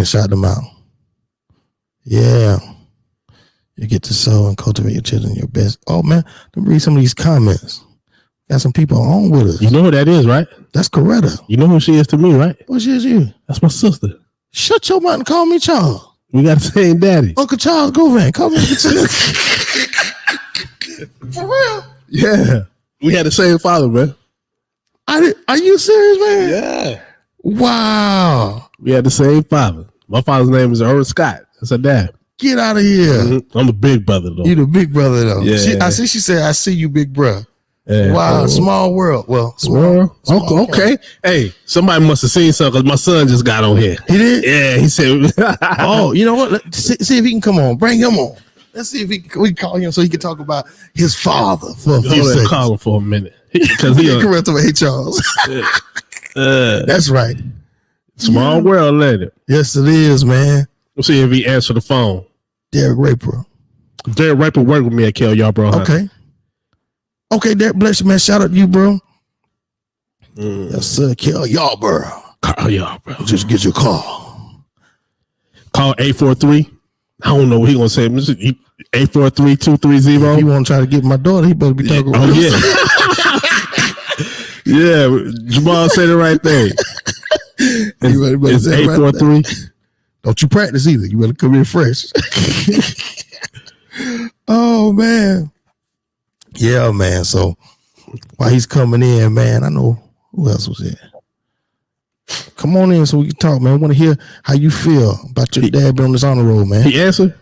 shout them out. Yeah. You get to sow and cultivate your children your best. Oh man, let me read some of these comments. Got some people on with us. You know who that is, right? That's Coretta. You know who she is to me, right? What she is you? That's my sister. Shut your mouth and call me Charles. We got the same daddy. Uncle Charles Govan. Call me Uncle Charles. For real? Yeah. We had the same father, man. Are you serious, man? Yeah. Wow. We had the same father. My father's name is Earl Scott. That's her dad. Get out of here. Mm-hmm. I'm the big brother, though. You the big brother, though. Yeah. She said, I see you, big bro. Yeah. Wow, small world. Well, small okay. world. Hey, somebody must have seen something because my son just got on here. He did? Yeah, he said. Oh, you know what? Let's see if he can come on. Bring him on. Let's see if we can call him so he can talk about his father for a few seconds. Call him for a minute. Because he correct him, hey, Charles. That's right. Small world, later. Yes, it is, man. We'll see if he answer the phone. Derek Raper. Derek Raper worked with me at Kel Yarborough. Okay. Okay, Derek, bless you, man. Shout out to you, bro. Yes, sir. Kel Yarborough. Carl Yarborough. Just get your call. Call 843. I don't know what he gonna say. 843-230. If you want to try to get my daughter, he better be talking. Oh yeah. Yeah, Jamal said it right there. It's 843. Don't you practice either. You better come in fresh. Oh man. Yeah, man. So while he's coming in, man, I know who else was there. Come on in so we can talk, man. I want to hear how you feel about your dad being on this honor roll, man. He answered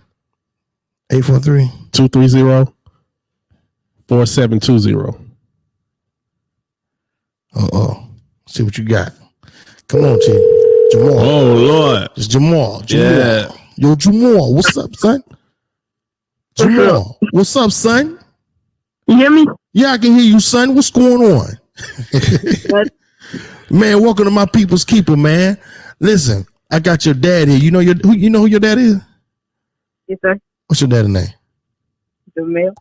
843-230-4720. See what you got. Come on, Chief. Jamal. Oh Lord. It's Jamal. Yeah. Yo, Jamal, what's up, son? Jamal, what's up, son? You hear me? Yeah, I can hear you, son. What's going on? Man, welcome to my people's keeper, man. Listen, I got your dad here. You know who your dad is? Yes, sir. What's your dad's name? Jamel.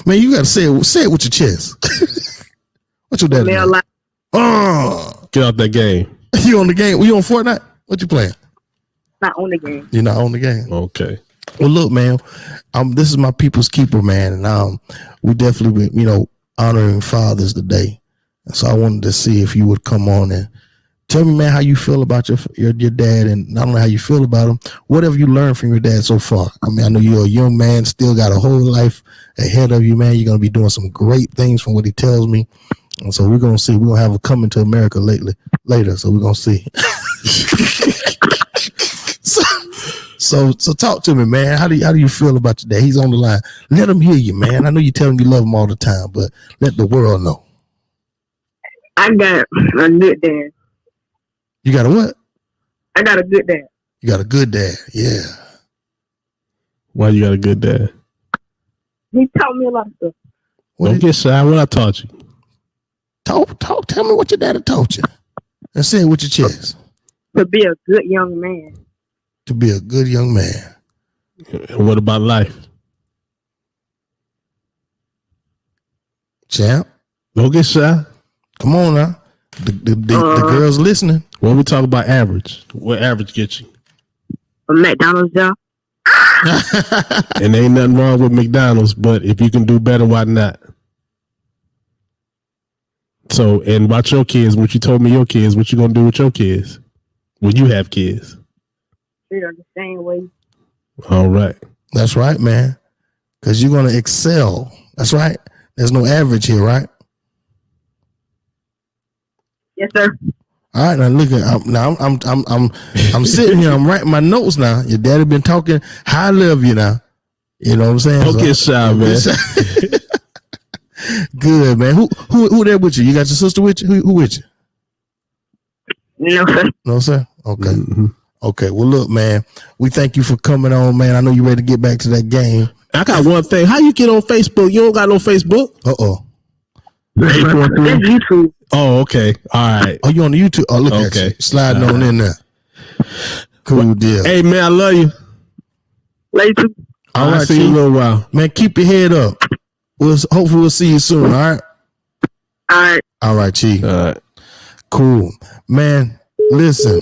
Man, you gotta say it with your chest. What's your dad's name? Get out that game. You on the game? You on Fortnite? What you playing? Not on the game. You're not on the game. Okay. Well, look, man. This is my people's keeper, man, and we definitely, honoring fathers today. So I wanted to see if you would come on and tell me, man, how you feel about your dad, and not only how you feel about him, what have you learned from your dad so far? I mean, I know you're a young man, still got a whole life ahead of you, man. You're gonna be doing some great things from what he tells me. And so we're gonna see. We're gonna have a coming to America later. So we're gonna see. So talk to me, man. How do you feel about your dad? He's on the line. Let him hear you, man. I know you tell him you love him all the time, but let the world know. I got a good dad. You got a what? I got a good dad. You got a good dad. Yeah. Why you got a good dad? He taught me a lot of stuff. Don't get shy. What I taught you? Talk. Tell me what your daddy taught you. And say it with your chest. To be a good young man. To be a good young man. And what about life? Champ. Don't get shy. Come on now. The girls listening. When we talk about average, what average gets you? A McDonald's job. And ain't nothing wrong with McDonald's, but if you can do better, why not? So, and about your kids, what you told me your kids, what you gonna do with your kids when you have kids? Treat her the same way. All right. That's right, man. Because you're gonna excel. That's right. There's no average here, right? Yes, sir. All right, now look at I'm sitting here. I'm writing my notes now. Your daddy been talking high love you now. You know what I'm saying? Don't get shy, man. Good, man. Who there with you? You got your sister with you? Who with you? No, sir. No, sir. Okay. Mm-hmm. Okay. Well, look, man. We thank you for coming on, man. I know you're ready to get back to that game. I got one thing. How you get on Facebook? You don't got no Facebook? Uh-oh. It's YouTube. Oh, okay. All right. Oh, you on the YouTube? Oh, look at Okay. you. Sliding on in there. Cool deal. Hey, man, I love you. Later. All I'll right, see you in a Chief. little while. Man, keep your head up. Hopefully we'll see you soon, all right? All right. All right, Chief. All right. Cool. Man, listen.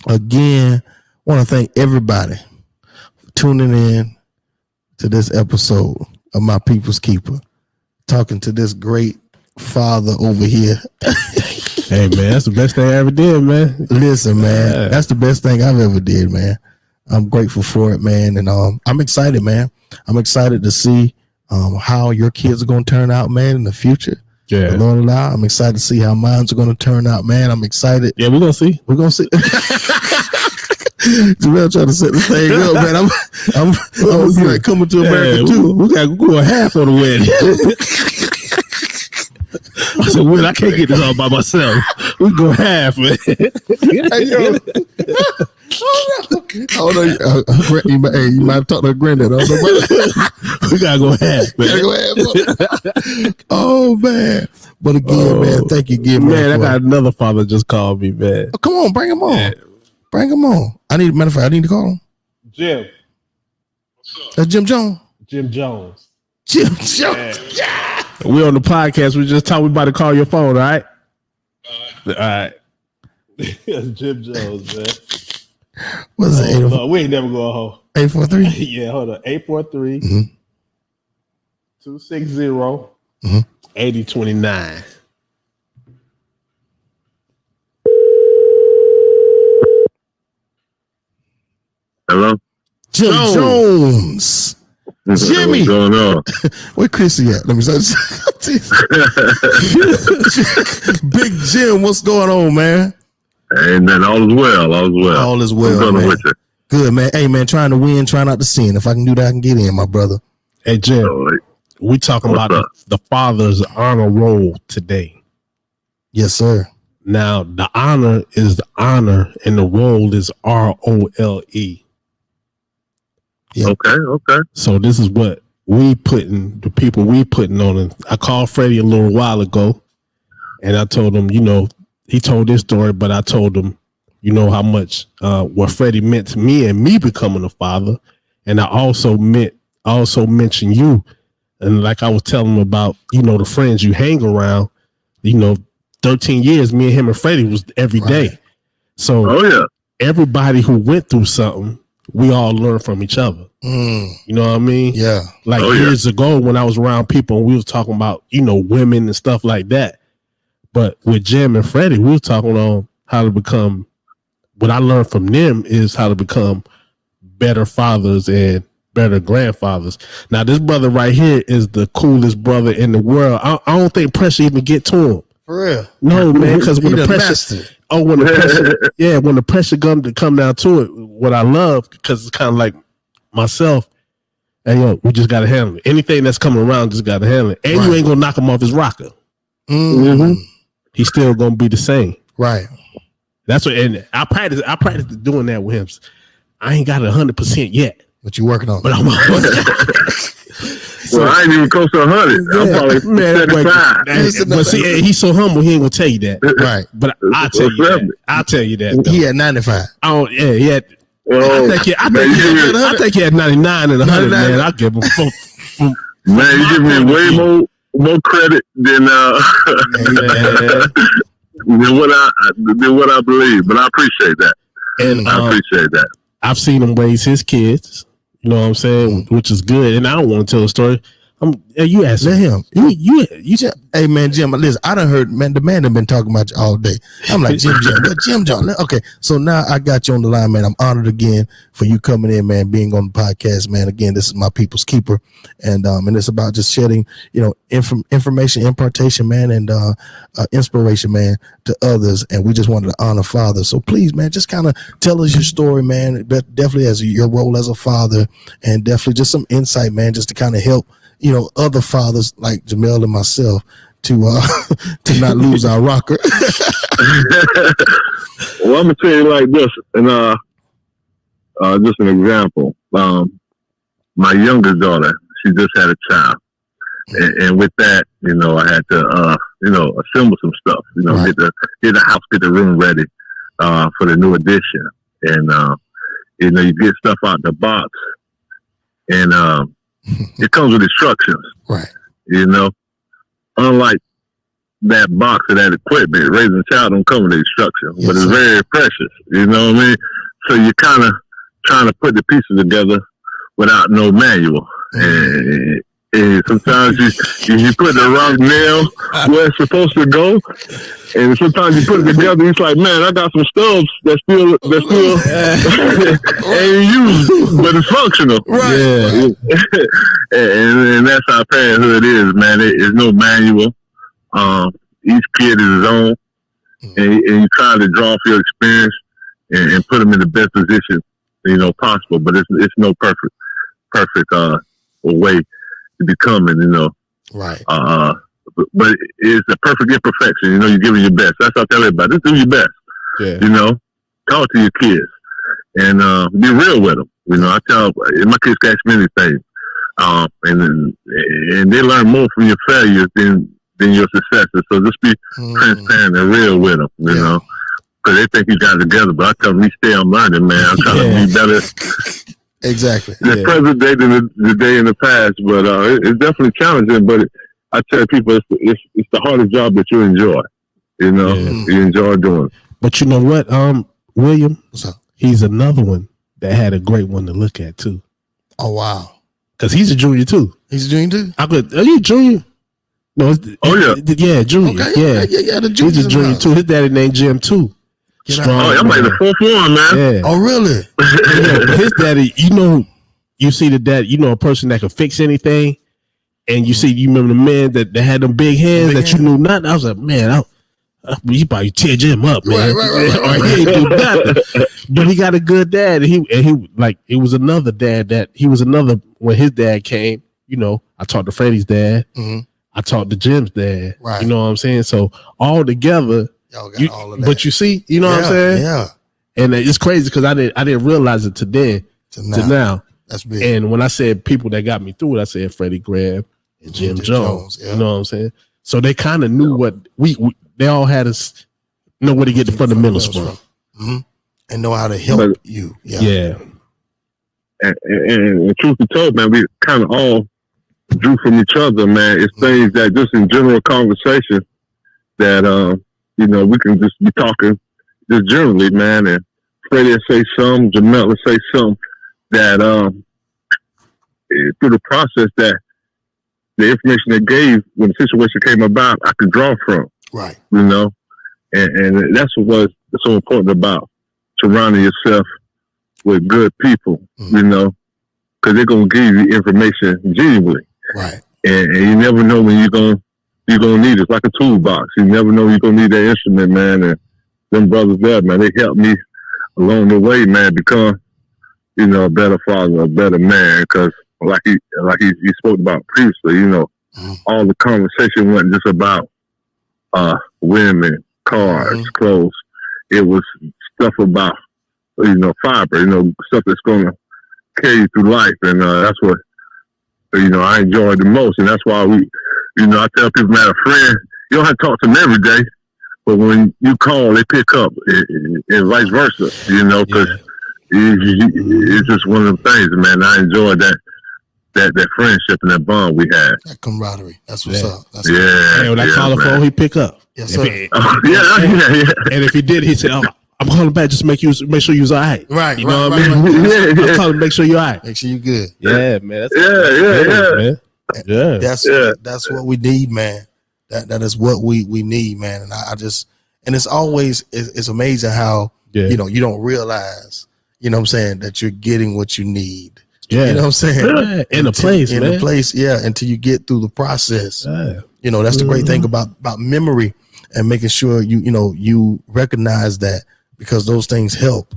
Again, want to thank everybody for tuning in to this episode of My People's Keeper. Talking to this great father over here. Hey, man, that's the best thing I ever did, man. Listen, man, Yeah. that's the best thing I've ever did, man. I'm grateful for it, man. And I'm excited, man. I'm excited to see how your kids are going to turn out, man, in the future. Yeah. The Lord allow. I'm excited to see how mine's are going to turn out, man. I'm excited. Yeah, we're going to see. We're going to see. Jamel trying to set this thing up, man. I'm like coming to America, too. We got to go a half on the wedding. I said, well, I can't get this all by myself. We go half, man. Hey, yo. Oh, no. Hey, you might have talked to a granddad. I don't know, We got to go half, man. Gotta go ahead. Oh, man. But again, man, thank you again, Man, I man. got another father just called me, man. Oh, come on, bring him on. Yeah. Bring him on. Matter of fact, I need to call him. Jim. That's Jim Jones. Jim Jones. Jim Jones. Yeah. We on the podcast. We just talking about to call your phone, all right? All right. Jim Jones, man. What's it? No, we ain't never going home. 843? Yeah, hold on. 843 Mhm. 260 Mhm. 8029. Hello? Jim Jones. Jimmy. What's going on? Where Chrissy at? Let me say. Big Jim, what's going on, man? Hey, man, all is well. All is well. All is well, What's going on man. with you? Good, man. Hey, man, trying to win, trying not to sin. If I can do that, I can get in, my brother. Hey, Jim, Oh, we talking What's about up? the father's honor roll today. Yes, sir. Now, the honor is the honor, and the role is ROLE. Yeah. Okay. So this is what we putting, the people we putting on it. I called Freddie a little while ago, and I told him, you know, he told this story, but I told him, you know, how much what Freddie meant to me and me becoming a father. And I also mentioned you. And like I was telling him about, you know, the friends you hang around, you know, 13 years, me and him and Freddie was every day. So Oh, yeah. everybody who went through something, we all learn from each other. Mm, You know what I mean? yeah. Like Oh, yeah. years ago when I was around people and we was talking about, you know, women and stuff like that. But with Jim and Freddie, we was talking on how to become, what I learned from them is how to become better fathers and better grandfathers. Now, this brother right here is the coolest brother in the world. I don't think pressure even get to him. For real. No, man, because when He the done pressure, mastered. when the pressure, when the pressure come down to it, what I love, because it's kind of like myself, hey, yo, we just got to handle it. Anything that's coming around, just got to handle it. And you Right. ain't going to knock him off his rocker. Mm, He's still going to be the same. right. That's what, and I practice doing that with him. I ain't got it 100% yet, What you working on? but I'm Well, I ain't even close to 100. I'm probably man, 75. but see, he's so humble, he ain't gonna tell you that. Right. But I'll tell you that. I'll tell you that. Though. He had 95. I don't. Yeah, he had. Oh, I think he had 99 and 100. 99. Man, I'll give him. man, you give me way more credit than than what I believe. But I appreciate that. And I appreciate that. I've seen him raise his kids. You know what I'm saying? Which is good. And I don't want to tell a story. You asked Let him. You Hey, man, Jim, listen, I done heard, man, the man done been talking about you all day. I'm like, Jim, but Jim John. Okay, so now I got you on the line, man. I'm honored again for you coming in, man, being on the podcast, man. Again, this is My People's Keeper. And it's about just shedding, you know, information, impartation, man, and inspiration, man, to others. And we just wanted to honor fathers. So please, man, just kind of tell us your story, man. Definitely as your role as a father, and definitely just some insight, man, just to kind of help, you know, other fathers like Jamel and myself to not lose our rocker. Well, I'm gonna tell you like this, and just an example. My youngest daughter, she just had a child, and with that, you know, I had to assemble some stuff. Right. Get the house, get the room ready for the new edition, and you get stuff out the box, and it comes with instructions. Right. Unlike that box of that equipment, raising a child don't come with instructions, Yes, but it's sir. very precious. You know what I mean? So you're kind of trying to put the pieces together without no manual. And sometimes you put the wrong nail where it's supposed to go, and sometimes you put it together. It's like, man, I got some stubs that still ain't used, but it's functional. Right. Yeah. and that's how parenthood is, man. There's no manual. Each kid is his own, and you try to draw off your experience and put them in the best position, possible. But it's no perfect way to becoming, Right. but it's a perfect imperfection. You're giving your best. That's what I tell everybody. Just do your best. Yeah. Talk to your kids and be real with them. I tell my kids can ask me anything, and they learn more from your failures than your successes. So just be transparent and real with them. Because they think you got it together, but I tell them each day I'm learning, man. I'm trying to be better. Exactly. The present day than the day in the past, but it's definitely challenging. But I tell people it's the hardest job that you enjoy. You enjoy doing it. But you know what, William? What's up? He's another one that had a great one to look at too. Oh wow. Because he's a junior too. He's a junior too. Are you a junior? No. Yeah, junior. Okay. Yeah. The He's a junior too. His daddy named Jim too. I'm like the fourth one, man. Yeah. Oh really? Yeah, his daddy, you see the dad, a person that could fix anything, and you remember the man that had them big hands that you knew nothing. I was like, man, you probably tear Jim up, man. Or he ain't do nothing. But he got a good dad, and he like it was another dad that he was another when his dad came. I talked to Freddie's dad. Mhm. I talked to Jim's dad. Right. You know what I'm saying? So all together, Y'all got all of that. but you see, you know what I'm saying? Yeah. And it's crazy because I didn't realize it to now. That's big. And when I said people that got me through it, I said Freddie Graham and Jim Jones. Yeah. You know what I'm saying? So they kind of knew what they all had us know where to get the fundamentals from. Mm-hmm. And know how to help you. Yeah. And truth be told, man, we kind of all drew from each other, man. It's things that just in general conversation that we can just be talking just generally, man. And Freddie will say something, Jamel will say something that through the process that the information they gave when the situation came about, I could draw from. Right. And that's what was so important about surrounding yourself with good people, because they're gonna give you information genuinely. Right. And you never know when you're gonna need it. It's like a toolbox. You never know you're gonna need that instrument, man. And them brothers there, man, they helped me along the way, man, become a better father, a better man. Because like he spoke about previously, all the conversation wasn't just about women, cars, clothes. It was stuff about fiber, stuff that's gonna carry you through life, and that's what I enjoy the most, and that's why I tell people, man, a friend, you don't have to talk to them every day, but when you call, they pick up, and vice versa, because it's just one of them things, man. I enjoy that friendship and that bond we had. That camaraderie. That's what's up. That's Hey, when I call the phone, he pick up. Yes, sir. And if he did, he said, I'm calling back just make sure you was all right. Right. You know right, what I mean? right. I'm calling to make sure you're all right. Make sure you good. Yeah, man. That's what we need, man. That is what we need, man. And I just, and it's always, it's amazing how, you don't realize, what I'm saying, that you're getting what you need. Yeah. You know what I'm saying? Yeah. In a place, until you get through the process. Yeah. That's the great thing about memory and making sure you recognize that, because those things help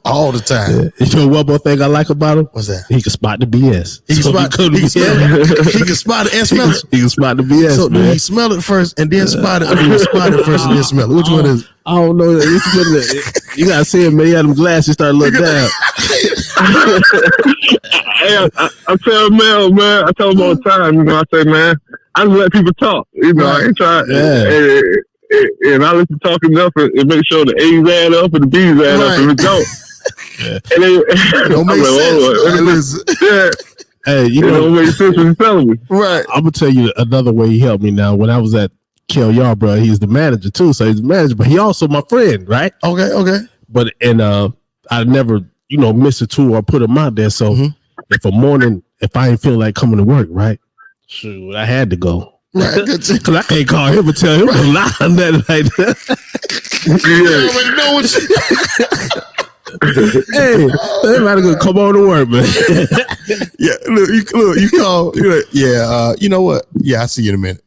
all the time. You know what more thing I like about him? What's that? He can spot the BS. He can spot it and smell it. He can spot the BS. So do he smell it first and then spot it, or do you spot it first and then smell it? Which one is it? I don't know. You gotta see him, man. He had them glasses start looking down. I tell Mel, man, I tell him all the time, I say, man, I just let people talk. You know, I ain't trying. Yeah. And I let them talk enough and make sure the A's add up and the B's add up and it don't. And they Don't make sense. Yeah. Hey, you It know, don't make sense when you telling me. Right. I'm gonna tell you another way he helped me. Now, when I was at Kel Yarborough, he's the manager too, so he's the manager, but he also my friend, right? Okay. But I never, miss a tour or put him out there. So if I ain't feel like coming to work, right? Shoot, I had to go. Right. Because I can't call him and tell him to lie on that like that. Hey, everybody gonna come on to work, man. Yeah, look, you call. You're like, yeah, you know what? Yeah, I see you in a minute.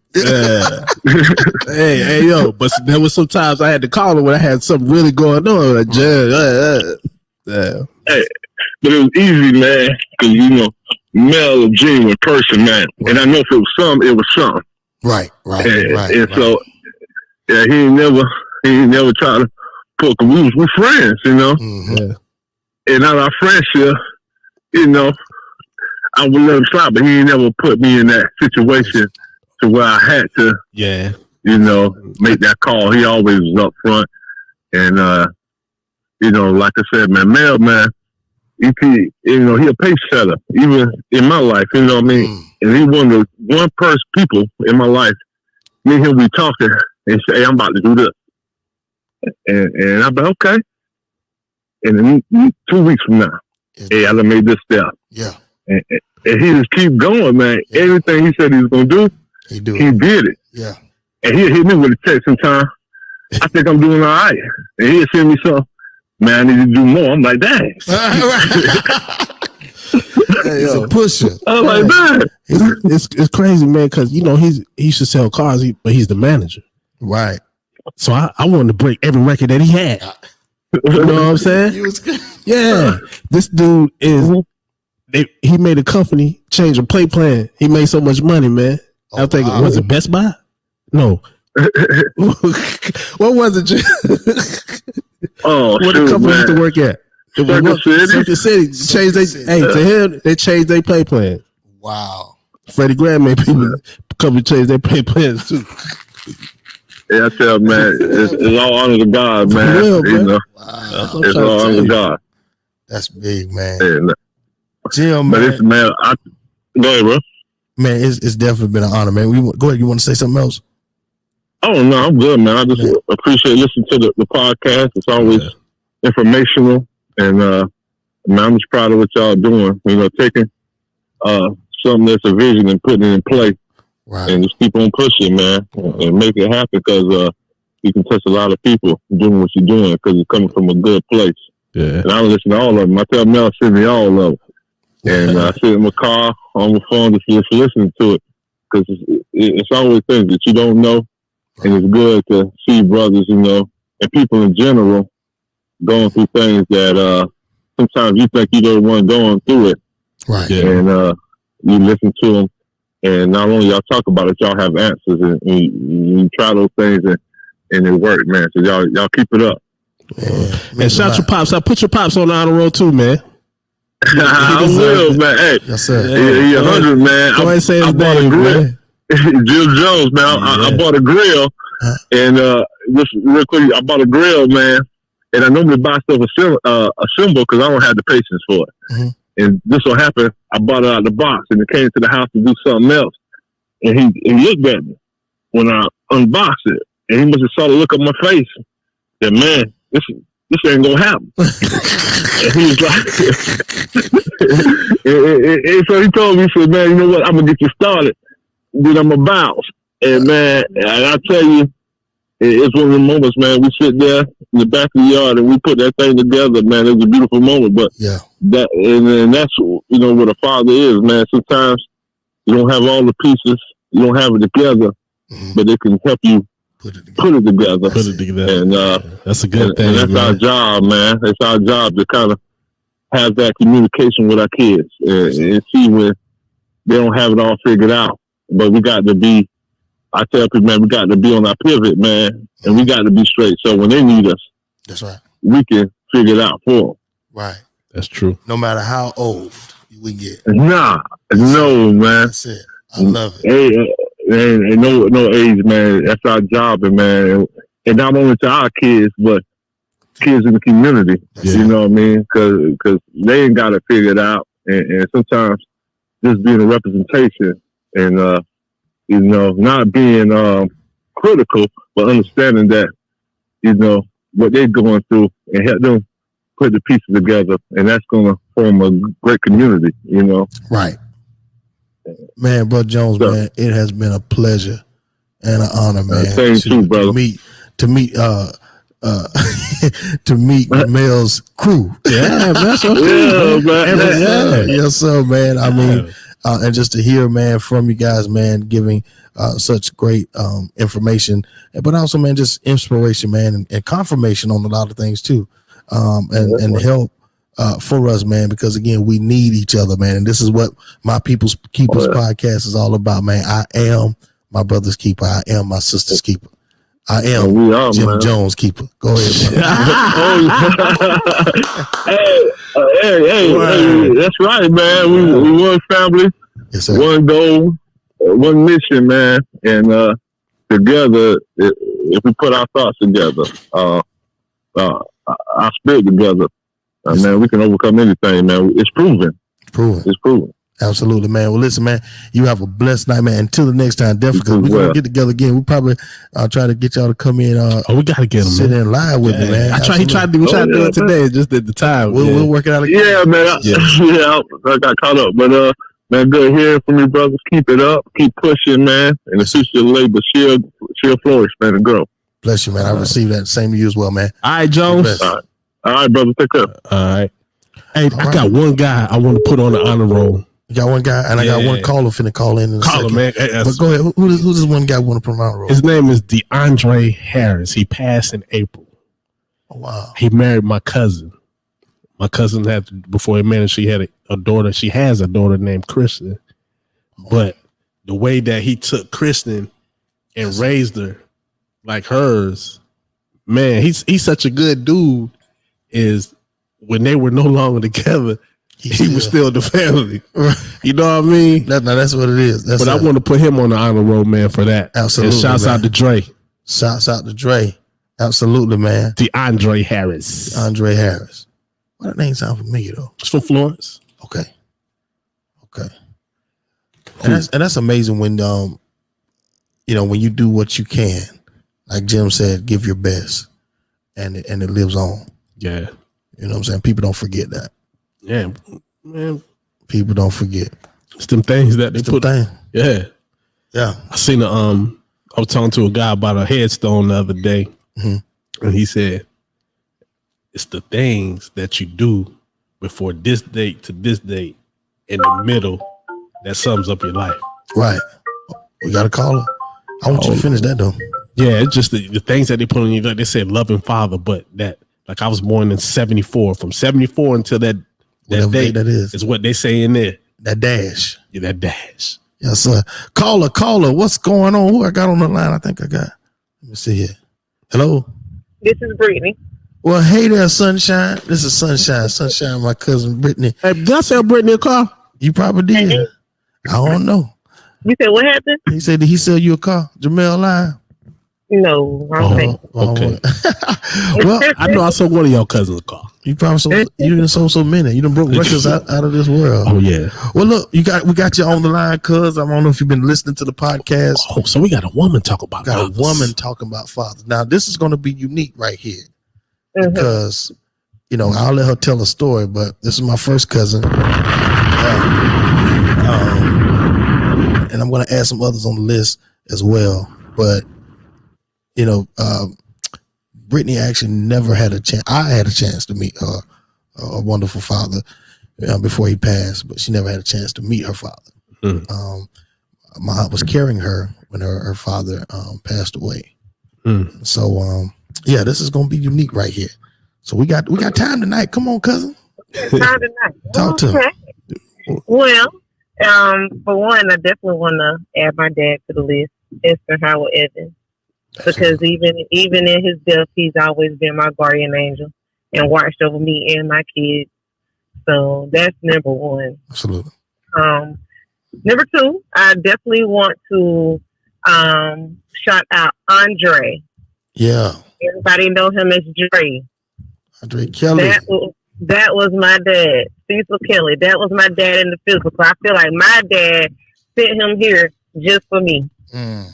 Hey, yo, but there was sometimes I had to call him when I had something really going on. Like, Hey, but it was easy, man, because Mel a genuine person, man, and I know if it was something, it was something. Right. And so, yeah, he ain't never tried to put. We friends, Mm-hmm. and out of our friendship, I would let him slide, but he ain't never put me in that situation to where I had to, make that call. He always was up front. And, like I said, Mel, man, he a pace setter, even in my life, you know what I mean? And he one people in my life, me and him be talking and say, hey, I'm about to do this. And I'm like, okay. And then 2 weeks from now, hey, I done made this step. Yeah. And he just keep going, man. Yeah. Everything he said he was going to do, he did it. Yeah. And he'll hit me with a text sometime. I think I'm doing all right. And he'll send me something. Man, I need to do more. I'm like, dang. He's a pusher. I'm like, man. It's crazy, man, because, he used to sell cars, but he's the manager. Right. So I wanted to break every record that he had. You know what I'm saying? Yeah. This dude is, he made a company change a plate plan. He made so much money, man. I think, was it Best Buy? No. What was it? What the company used to work at? Circuit City. They changed their play plan. Wow. Freddie Graham made people company change their play plans too. Yeah, I tell you, man, it's all honor to God, man. Real, wow. It's all honor to God. That's big, man. Yeah, Jim, but man. It's, man, go ahead, bro. Man, it's definitely been an honor, man. Go ahead. You want to say something else? Oh no, I'm good, man. I just appreciate listening to the podcast. It's always informational, and man, I'm just proud of what y'all doing. Taking something that's a vision and putting it in play, right? And just keep on pushing, man, and make it happen because you can touch a lot of people doing what you're doing because you're coming from a good place. Yeah, and I listen to all of them. I tell Mel send me all of them, and I sit in my car on my phone just listening to it because it's always things that you don't know. And it's good to see brothers, and people in general going through things that sometimes you think you're the one going through it. Right. Yeah. And you listen to them, and not only y'all talk about it, y'all have answers, and you try those things, and it work, man. So y'all keep it up. And shout your pops. I put your pops on the honor roll too, man. I will, man. Hey, yes, sir. He 100, man. Go ahead and say his name, man. Jim Jones, man. I bought a grill, and just real quick, I bought a grill, man. And I normally buy stuff assembled because I don't have the patience for it. Mm-hmm. And this will happen. I bought it out of the box, and it came to the house to do something else. And he looked at me when I unboxed it, and he must have saw the look on my face. That man, this ain't gonna happen. And he was like, and so he told me, he said, man, you know what? I'm gonna get you started. Then I'm gonna bounce. And man, and I tell you, it's one of the moments, man. We sit there in the back of the yard and we put that thing together, man. It was a beautiful moment. But that's what a father is, man. Sometimes you don't have all the pieces, you don't have it together, but it can help you put it together. And that's a good thing. And that's our job, man. It's our job to kind of have that communication with our kids and see when they don't have it all figured out. But we got to be, I tell people, man, we got to be on our pivot, man, and we got to be straight. So when they need us, that's right, we can figure it out for them. Right. That's true. No matter how old we get. No, man. That's it. I love it. Hey, and no age, man. That's our job, and man, and not only to our kids, but kids in the community. Yeah. You know what I mean? Because they ain't got to figure it out, and sometimes just being a representation and you know, not being critical, but understanding that, you know, what they're going through and help them put the pieces together, and that's going to form a great community, you know. Right. Man, Brother Jones, So, man, it has been a pleasure and an honor, man. same too, brother. To meet Mel's crew. Yeah, that's what Yeah, man. Yes, sir, man. I mean, and just to hear, man, from you guys, man, giving such great information, but also, man, just inspiration, man, and confirmation on a lot of things too, and help for us, man, because again, we need each other, man, and this is what my People's Keepers podcast is all about, man. I am my brother's keeper. I am my sister's keeper. I am we are, Jim man. Jones keeper. Go ahead, man. hey, that's right, man. We one family, Yes, sir. one goal, one mission, man. And together, if we put our thoughts together, our spirit together, man, we can overcome anything, man. It's proven. It's proven. Absolutely, man. Well, listen, man, you have a blessed night, man. Until the next time, definitely, because we're going to get together again. We probably try to get y'all to come in. We got to get him, sit in live with me, man. He tried to do it today, just at the time. We'll work it out again. Yeah, man. I got caught up. But, man, good hearing from you, brothers. Keep it up. Keep pushing, man. And the future of labor, she'll flourish, man, and grow. Bless you, man. I received that. Same to you as well, man. All right, Jones. All right, brother. Take care. All right. Hey, I got one guy I want to put on the honor roll. You got one guy, and I got one caller finna call in. Call him, man. But go ahead. Who's this one guy want to put on the roll? His name is DeAndre Harris. He passed in April. Oh, wow. He married my cousin. My cousin before he married, she had a daughter. She has a daughter named Kristen. But the way that he took Kristen and raised her like hers, man, he's such a good dude. Is when they were no longer together, he was still the family. You know what I mean? That's what it is. But I want to put him on the honor roll, man, for that. Absolutely. And shouts out to Dre. Shouts out to Dre. Absolutely, man. DeAndre Harris. Andre Harris. Well, that name sound familiar though. It's from Florence. Okay. And that's amazing when you know, when you do what you can, like Jim said, give your best, and it lives on. Yeah. You know what I'm saying? People don't forget that. Yeah, man. People don't forget. It's them things that they put. Yeah. I seen I was talking to a guy about a headstone the other day, and he said, "It's the things that you do before this date to this date in the middle that sums up your life." Right. We got a caller. I want you to finish that though. Yeah, it's just the things that they put on you. Like they said, loving father, but that, like I was born in 74. From 74 until that day, that is what they say in there. That dash. Yeah, that dash. Yes, sir. Caller, what's going on? Who I got on the line? I think I got. Let me see here. Hello. This is Brittany. Well, hey there, Sunshine. This is Sunshine. Sunshine, my cousin Brittany. Hey, did I sell Brittany a car? You probably did. I don't know. You said what happened? He said, did he sell you a car? Jamel Line? No, wrong thing. Okay. Well, I know I sold one of y'all cousins a car. you probably sold. You didn't sold so many. You done broke records out of this world. Oh yeah. Well, look, we got you on the line, cuz I don't know if you've been listening to the podcast. Oh, so we got a woman talk about. Got a woman talking about fathers. Now, this is going to be unique right here because, you know, I'll let her tell a story, but this is my first cousin. And I'm going to add some others on the list as well. But, you know, Brittany actually never had a chance. I had a chance to meet her, a wonderful father, before he passed, but she never had a chance to meet her father. My aunt was carrying her when her father passed away. So, yeah, this is going to be unique right here. So we got time tonight. Come on, cousin. Time tonight. Talk to him. Well, for one, I definitely want to add my dad to the list, Esther Howard Evans, because even in his death, he's always been my guardian angel and watched over me and my kids. So that's number one. Absolutely. Number two, I definitely want to shout out Andre. Yeah. Everybody know him as Dre. Andre Kelly. That was my dad, Cecil Kelly. That was my dad in the physical. I feel like my dad sent him here just for me. Yeah.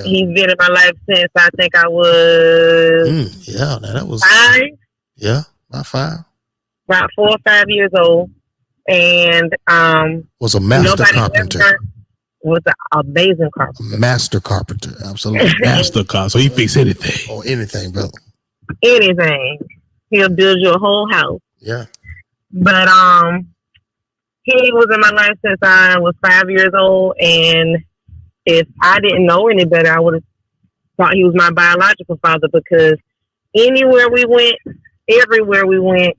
He's been in my life since I think I was yeah, that was 5. Yeah, about 5. About 4 or 5 years old. And was a master carpenter. Was an amazing carpenter. Master carpenter, absolutely. Master carpenter. So he fix anything. Oh, anything, brother. Anything. He'll build you a whole house. Yeah. But he was in my life since I was 5 years old, and if I didn't know any better, I would have thought he was my biological father, because anywhere we went, everywhere we went,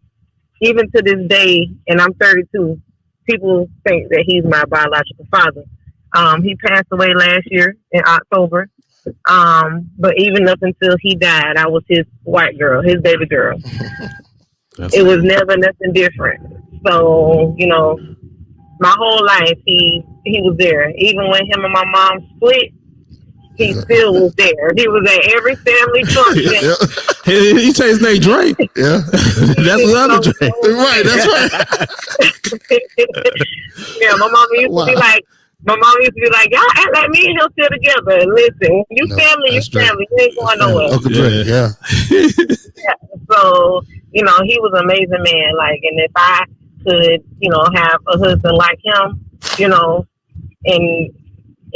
even to this day, and I'm 32, people think that he's my biological father. He passed away last year in October. But even up until he died, I was his white girl, his baby girl. It was never nothing different. So, you know, my whole life he was there. Even when him and my mom split, he still was there. He was at every family function. He changed his name Dre. Yeah. That's another Dre. Right, that's right. Yeah, my mom used to be like, y'all act like me and him still together. And listen, when you family, you family. You ain't going nowhere. Uncle Dre, yeah. So, you know, he was an amazing man. Like, and if I could, you know, have a husband like him, you know, and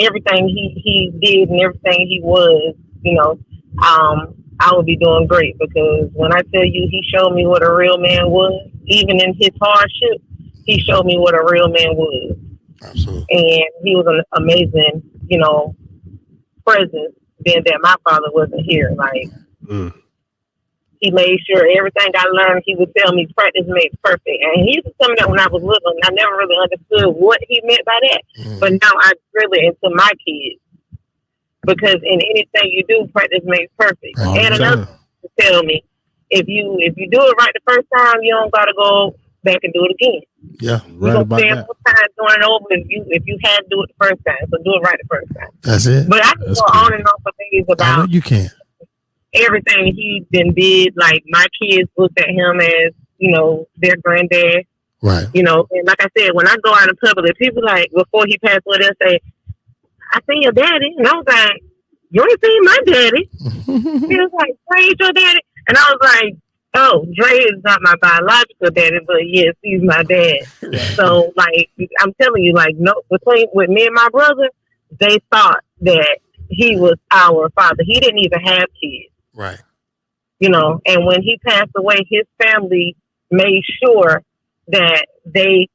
everything he did and everything he was, you know, I would be doing great, because when I tell you, he showed me what a real man was. Even in his hardship, he showed me what a real man was. Absolutely. And he was an amazing, you know, presence, being that my father wasn't here. Like, he made sure everything I learned, he would tell me, practice makes perfect. And he used to tell me that when I was little, and I never really understood what he meant by that. But now I drill it into my kids, because in anything you do, practice makes perfect. And another to tell me, if you do it right the first time, you don't gotta go back and do it again. Yeah, right about that. More time doing it over if you had to do it the first time. So do it right the first time. That's it. But I can go on and on for days I know about you can. everything he did. Like, my kids looked at him as, you know, their granddad. Right. You know, and like I said, when I go out in public, people like, before he passed away, they'll say, I seen your daddy. And I was like, you ain't seen my daddy. He was like, Dre ain't your daddy. And I was like, oh, Dre is not my biological daddy, but yes, he's my dad. So, like, I'm telling you, like, no, with me and my brother, they thought that he was our father. He didn't even have kids. Right. You know, and when he passed away, his family made sure that they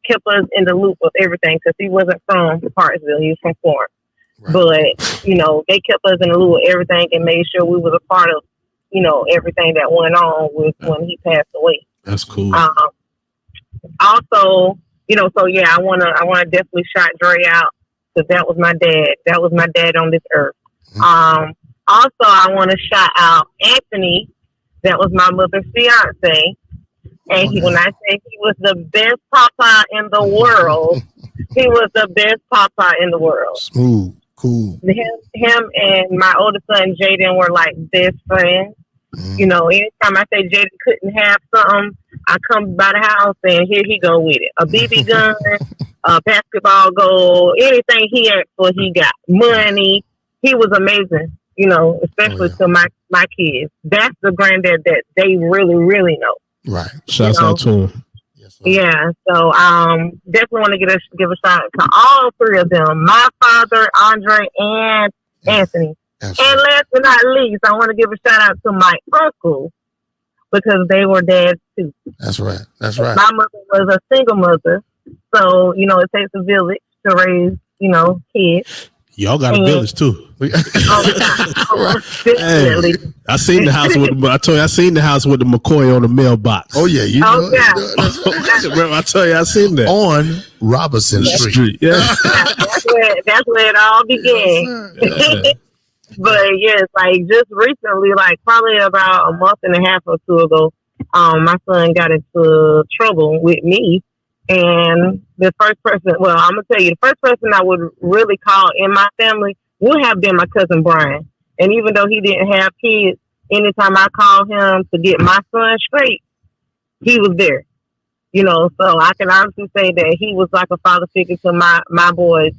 kept us in the loop of everything, because he wasn't from Parksville, he was from Florence. Right. But, you know, they kept us in the loop of everything and made sure we was a part of, you know, everything that went on with when he passed away. That's cool. Also, you know, so yeah, I wanna definitely shout Dre out, because that was my dad. That was my dad on this earth. Also, I want to shout out Anthony. That was my mother's fiance. And when I say he was the best papa in the world, he was the best papa in the world. Smooth, cool. Him and my oldest son, Jaden, were like best friends. You know, anytime I say Jaden couldn't have something, I come by the house and here he go with it. A BB gun, a basketball goal, anything he asked for, he got. Money. He was amazing, you know, especially to my kids. That's the granddad that they really, really know. Right. Shouts out to him. Yeah, so definitely want to give a shout out to all three of them, my father, Andre, and Anthony. Absolutely. And last but not least, I want to give a shout out to my uncle, because they were dads too. That's right. That's right. My mother was a single mother, so, you know, it takes a village to raise, you know, kids. Y'all got a village too. All the time. Hey, I seen the house with. I told you I seen the house with the McCoy on the mailbox. Oh yeah, you know. Remember, I tell you I seen that on Robinson Street. Yeah, that's where it all began. But yes, like just recently, like probably about a month and a half or two ago, my son got into trouble with me, And the first person, well, I'm gonna tell you, the first person I would really call in my family would have been my cousin Brian. And even though he didn't have kids, anytime I called him to get my son straight, he was there. You know, so I can honestly say that he was like a father figure to my boy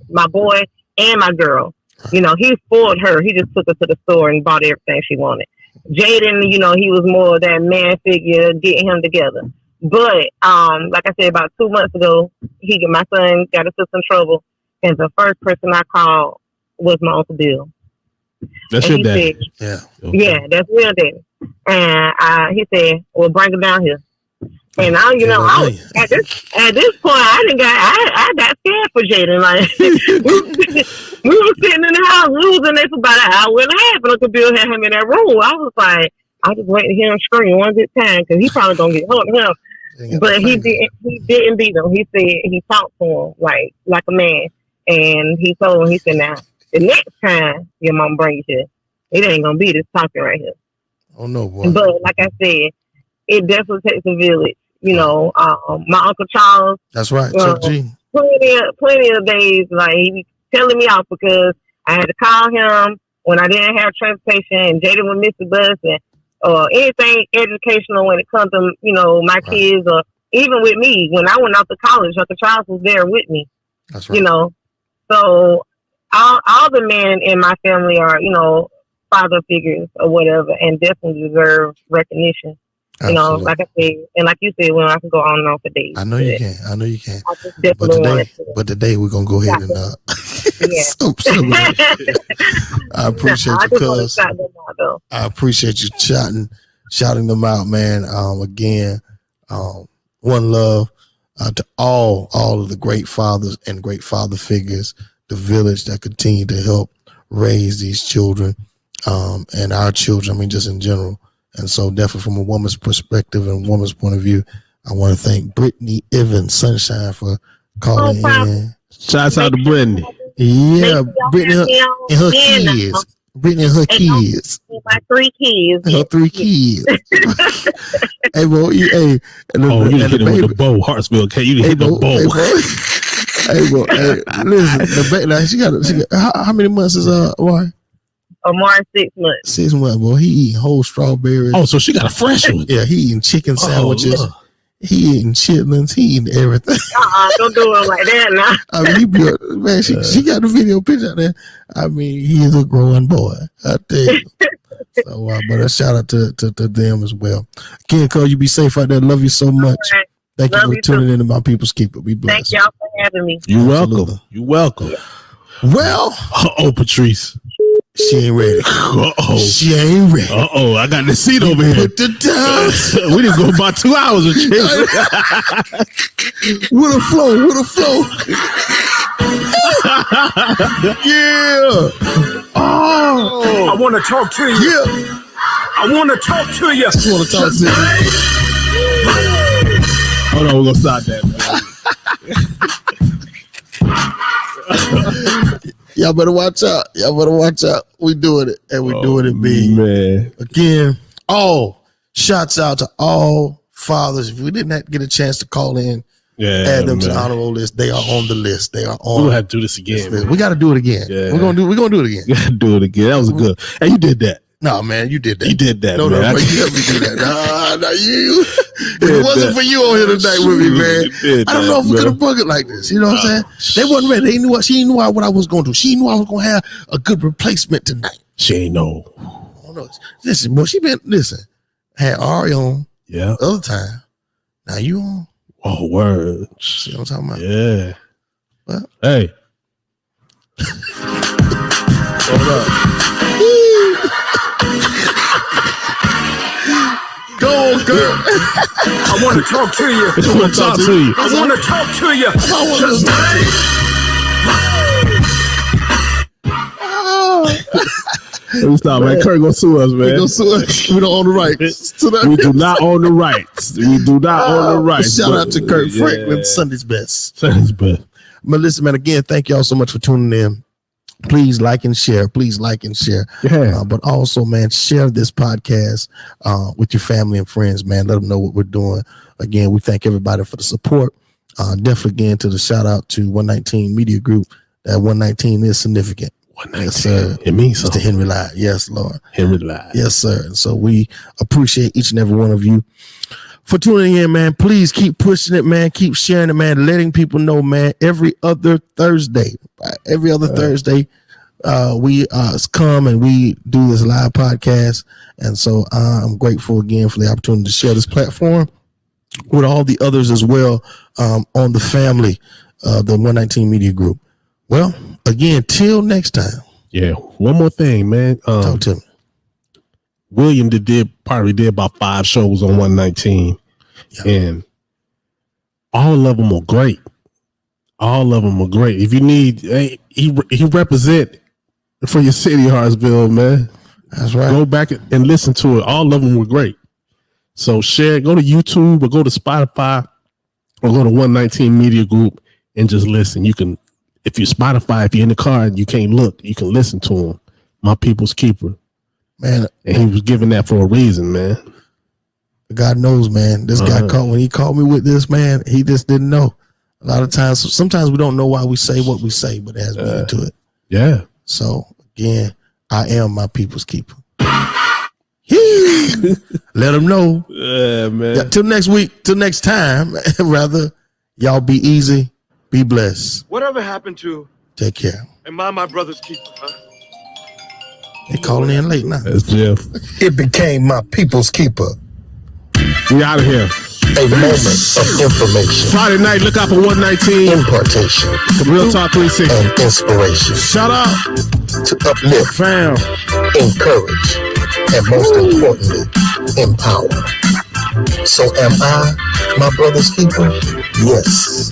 and my girl. You know, he spoiled her. He just took her to the store and bought everything she wanted. Jaden, you know, he was more of that man figure, getting him together. But like I said, about 2 months ago, my son got into some trouble, and the first person I called was my Uncle Bill. That's and your daddy. Yeah. Okay. Yeah, that's real daddy. And he said, "Well, bring him down here." And I, you know, I was, at this point, I got scared for Jaden. Like we were sitting in the house, we was in there for about an hour and a half, and Uncle Bill had him in that room. I was like, I just waiting to hear him scream one good time because he probably gonna get him. But he didn't beat him. He said he talked to him like a man, and he told him, he said, "Now the next time your mom brings you here, it ain't gonna be this talking right here." Oh no, boy. But like I said, it definitely takes a village. You know, my Uncle Charles. That's right, Chuck G. Plenty of days, like he was telling me off because I had to call him when I didn't have transportation, and Jaden would miss the bus, and anything educational when it comes to, you know, my kids, or even with me when I went off to college. Uncle Charles was there with me. That's right. You know, so all the men in my family are, you know, father figures or whatever, and definitely deserve recognition. You know, like I said, and like you said, well, I can go on and on for days. I know you can. I know you can. I just definitely But today we're gonna go ahead and I appreciate you, cuz. I appreciate you shouting them out, man. Again, one love to all of the great fathers and great father figures, the village that continue to help raise these children, and our children. I mean, just in general. And so definitely from a woman's perspective and woman's point of view, I want to thank Brittany Evans Sunshine for calling in. Shouts out to Brittany. Yeah, Brittany and her kids. Brittany and her kids. My 3 kids. Her 3 kids. Hey, bro. You hit him with the bow, Hartsville. Okay, you hit the bow. Hey, bro. Hey, listen, the baby, now she got how many months is Amari? Amari 6 months. 6 months, boy. He eating whole strawberries. Oh, so she got a fresh one. Yeah, he eating chicken sandwiches. He eating chitlins. He eating everything. Don't do it like that now. I mean, she got the video picture out there. I mean, he is a growing boy. I tell you. So, but a shout out to them as well. Again, cuz you be safe out there. Love you so much. Right. Thank you for tuning in to My People's Keeper. Be blessed. Thank y'all for having me. You're welcome. You're welcome. Well, Patrice. She ain't ready. She ain't ready. I got the seat over here. Put the down. We didn't go about 2 hours of chill. With a flow. Yeah. Oh, I want to talk to you. Yeah. I want to talk to you. I want to talk to you. Hold on, we're gonna stop that, man. Y'all better watch out. We doing it, and we doing it big. Man. Again, shouts out to all fathers. If we didn't get a chance to call in, add them to the honorable list. They are on the list. They are on. We'll have to do this again. We got to do it again. Yeah. We're gonna do it again. We gotta do it again. That was good. Hey, you did that. No, man, you did that. You did that. No, man. No, you helped me do that. Nah, you. If it wasn't for you on here tonight with me, man, I don't know if we could have brought it like this. You know what I'm saying? They wasn't ready. They knew she knew what I was going to do. She knew I was going to have a good replacement tonight. She ain't know. Oh, no. Listen, boy, had Ari on. Yeah. The other time. Now you on. Oh, word. See what I'm talking about? Yeah. Well. Hey. Hold up. Go on, girl. I want to talk to you. I want to talk to you. I want to talk to you. I want to Let me stop, man. Kurt gonna sue us, man. We gonna sue us. We don't own the rights. We do not own the rights. We do not own the rights. Shout out to Kurt Franklin, Sunday's Best. Sunday's Best. But listen, man, again, thank y'all so much for tuning in. Please like and share. Yeah. But also, man, share this podcast with your family and friends, man. Let them know what we're doing. Again, we thank everybody for the support. Definitely again to the shout out to 119 Media Group. That 119 is significant. 119. Yes, sir. It means Mr. something. Henry Lye. Yes, Lord. Henry Lye. Yes, sir. And so we appreciate each and every one of you for tuning in, man. Please keep pushing it, man. Keep sharing it, man. Letting people know, man. Every other Thursday, Thursday, we come and we do this live podcast. And so I'm grateful again for the opportunity to share this platform with all the others as well on the family of the 119 Media Group. Well, again, till next time. Yeah. One more thing, man. Talk to me. William probably did about 5 shows on 119, and all of them are great. All of them are great. If you need, he represent for your city, Hartsville, man. That's right. Go back and listen to it. All of them were great. So share it. Go to YouTube or go to Spotify or go to 119 Media Group and just listen. You can, if you're Spotify, if you're in the car and you can't look, you can listen to him. My People's Keeper. Man, and he was giving that for a reason, man. God knows, man. This guy when he called me with this, man, he just didn't know. A lot of times, sometimes we don't know why we say what we say, but it has meaning to it. Yeah. So again, I am my people's keeper. Let them know. Yeah, man. Yeah, till next week, till next time, rather, y'all be easy, be blessed. Whatever happened to Take care. am I my brother's keeper, huh? They calling in late now. That's Jeff. It became my people's keeper. We out of here. A moment of information, Friday night, look out for 119. impartation, Real Talk 360. and inspiration. Shout out. To uplift, Fam. encourage, and most importantly, empower. So am I my brother's keeper? Yes.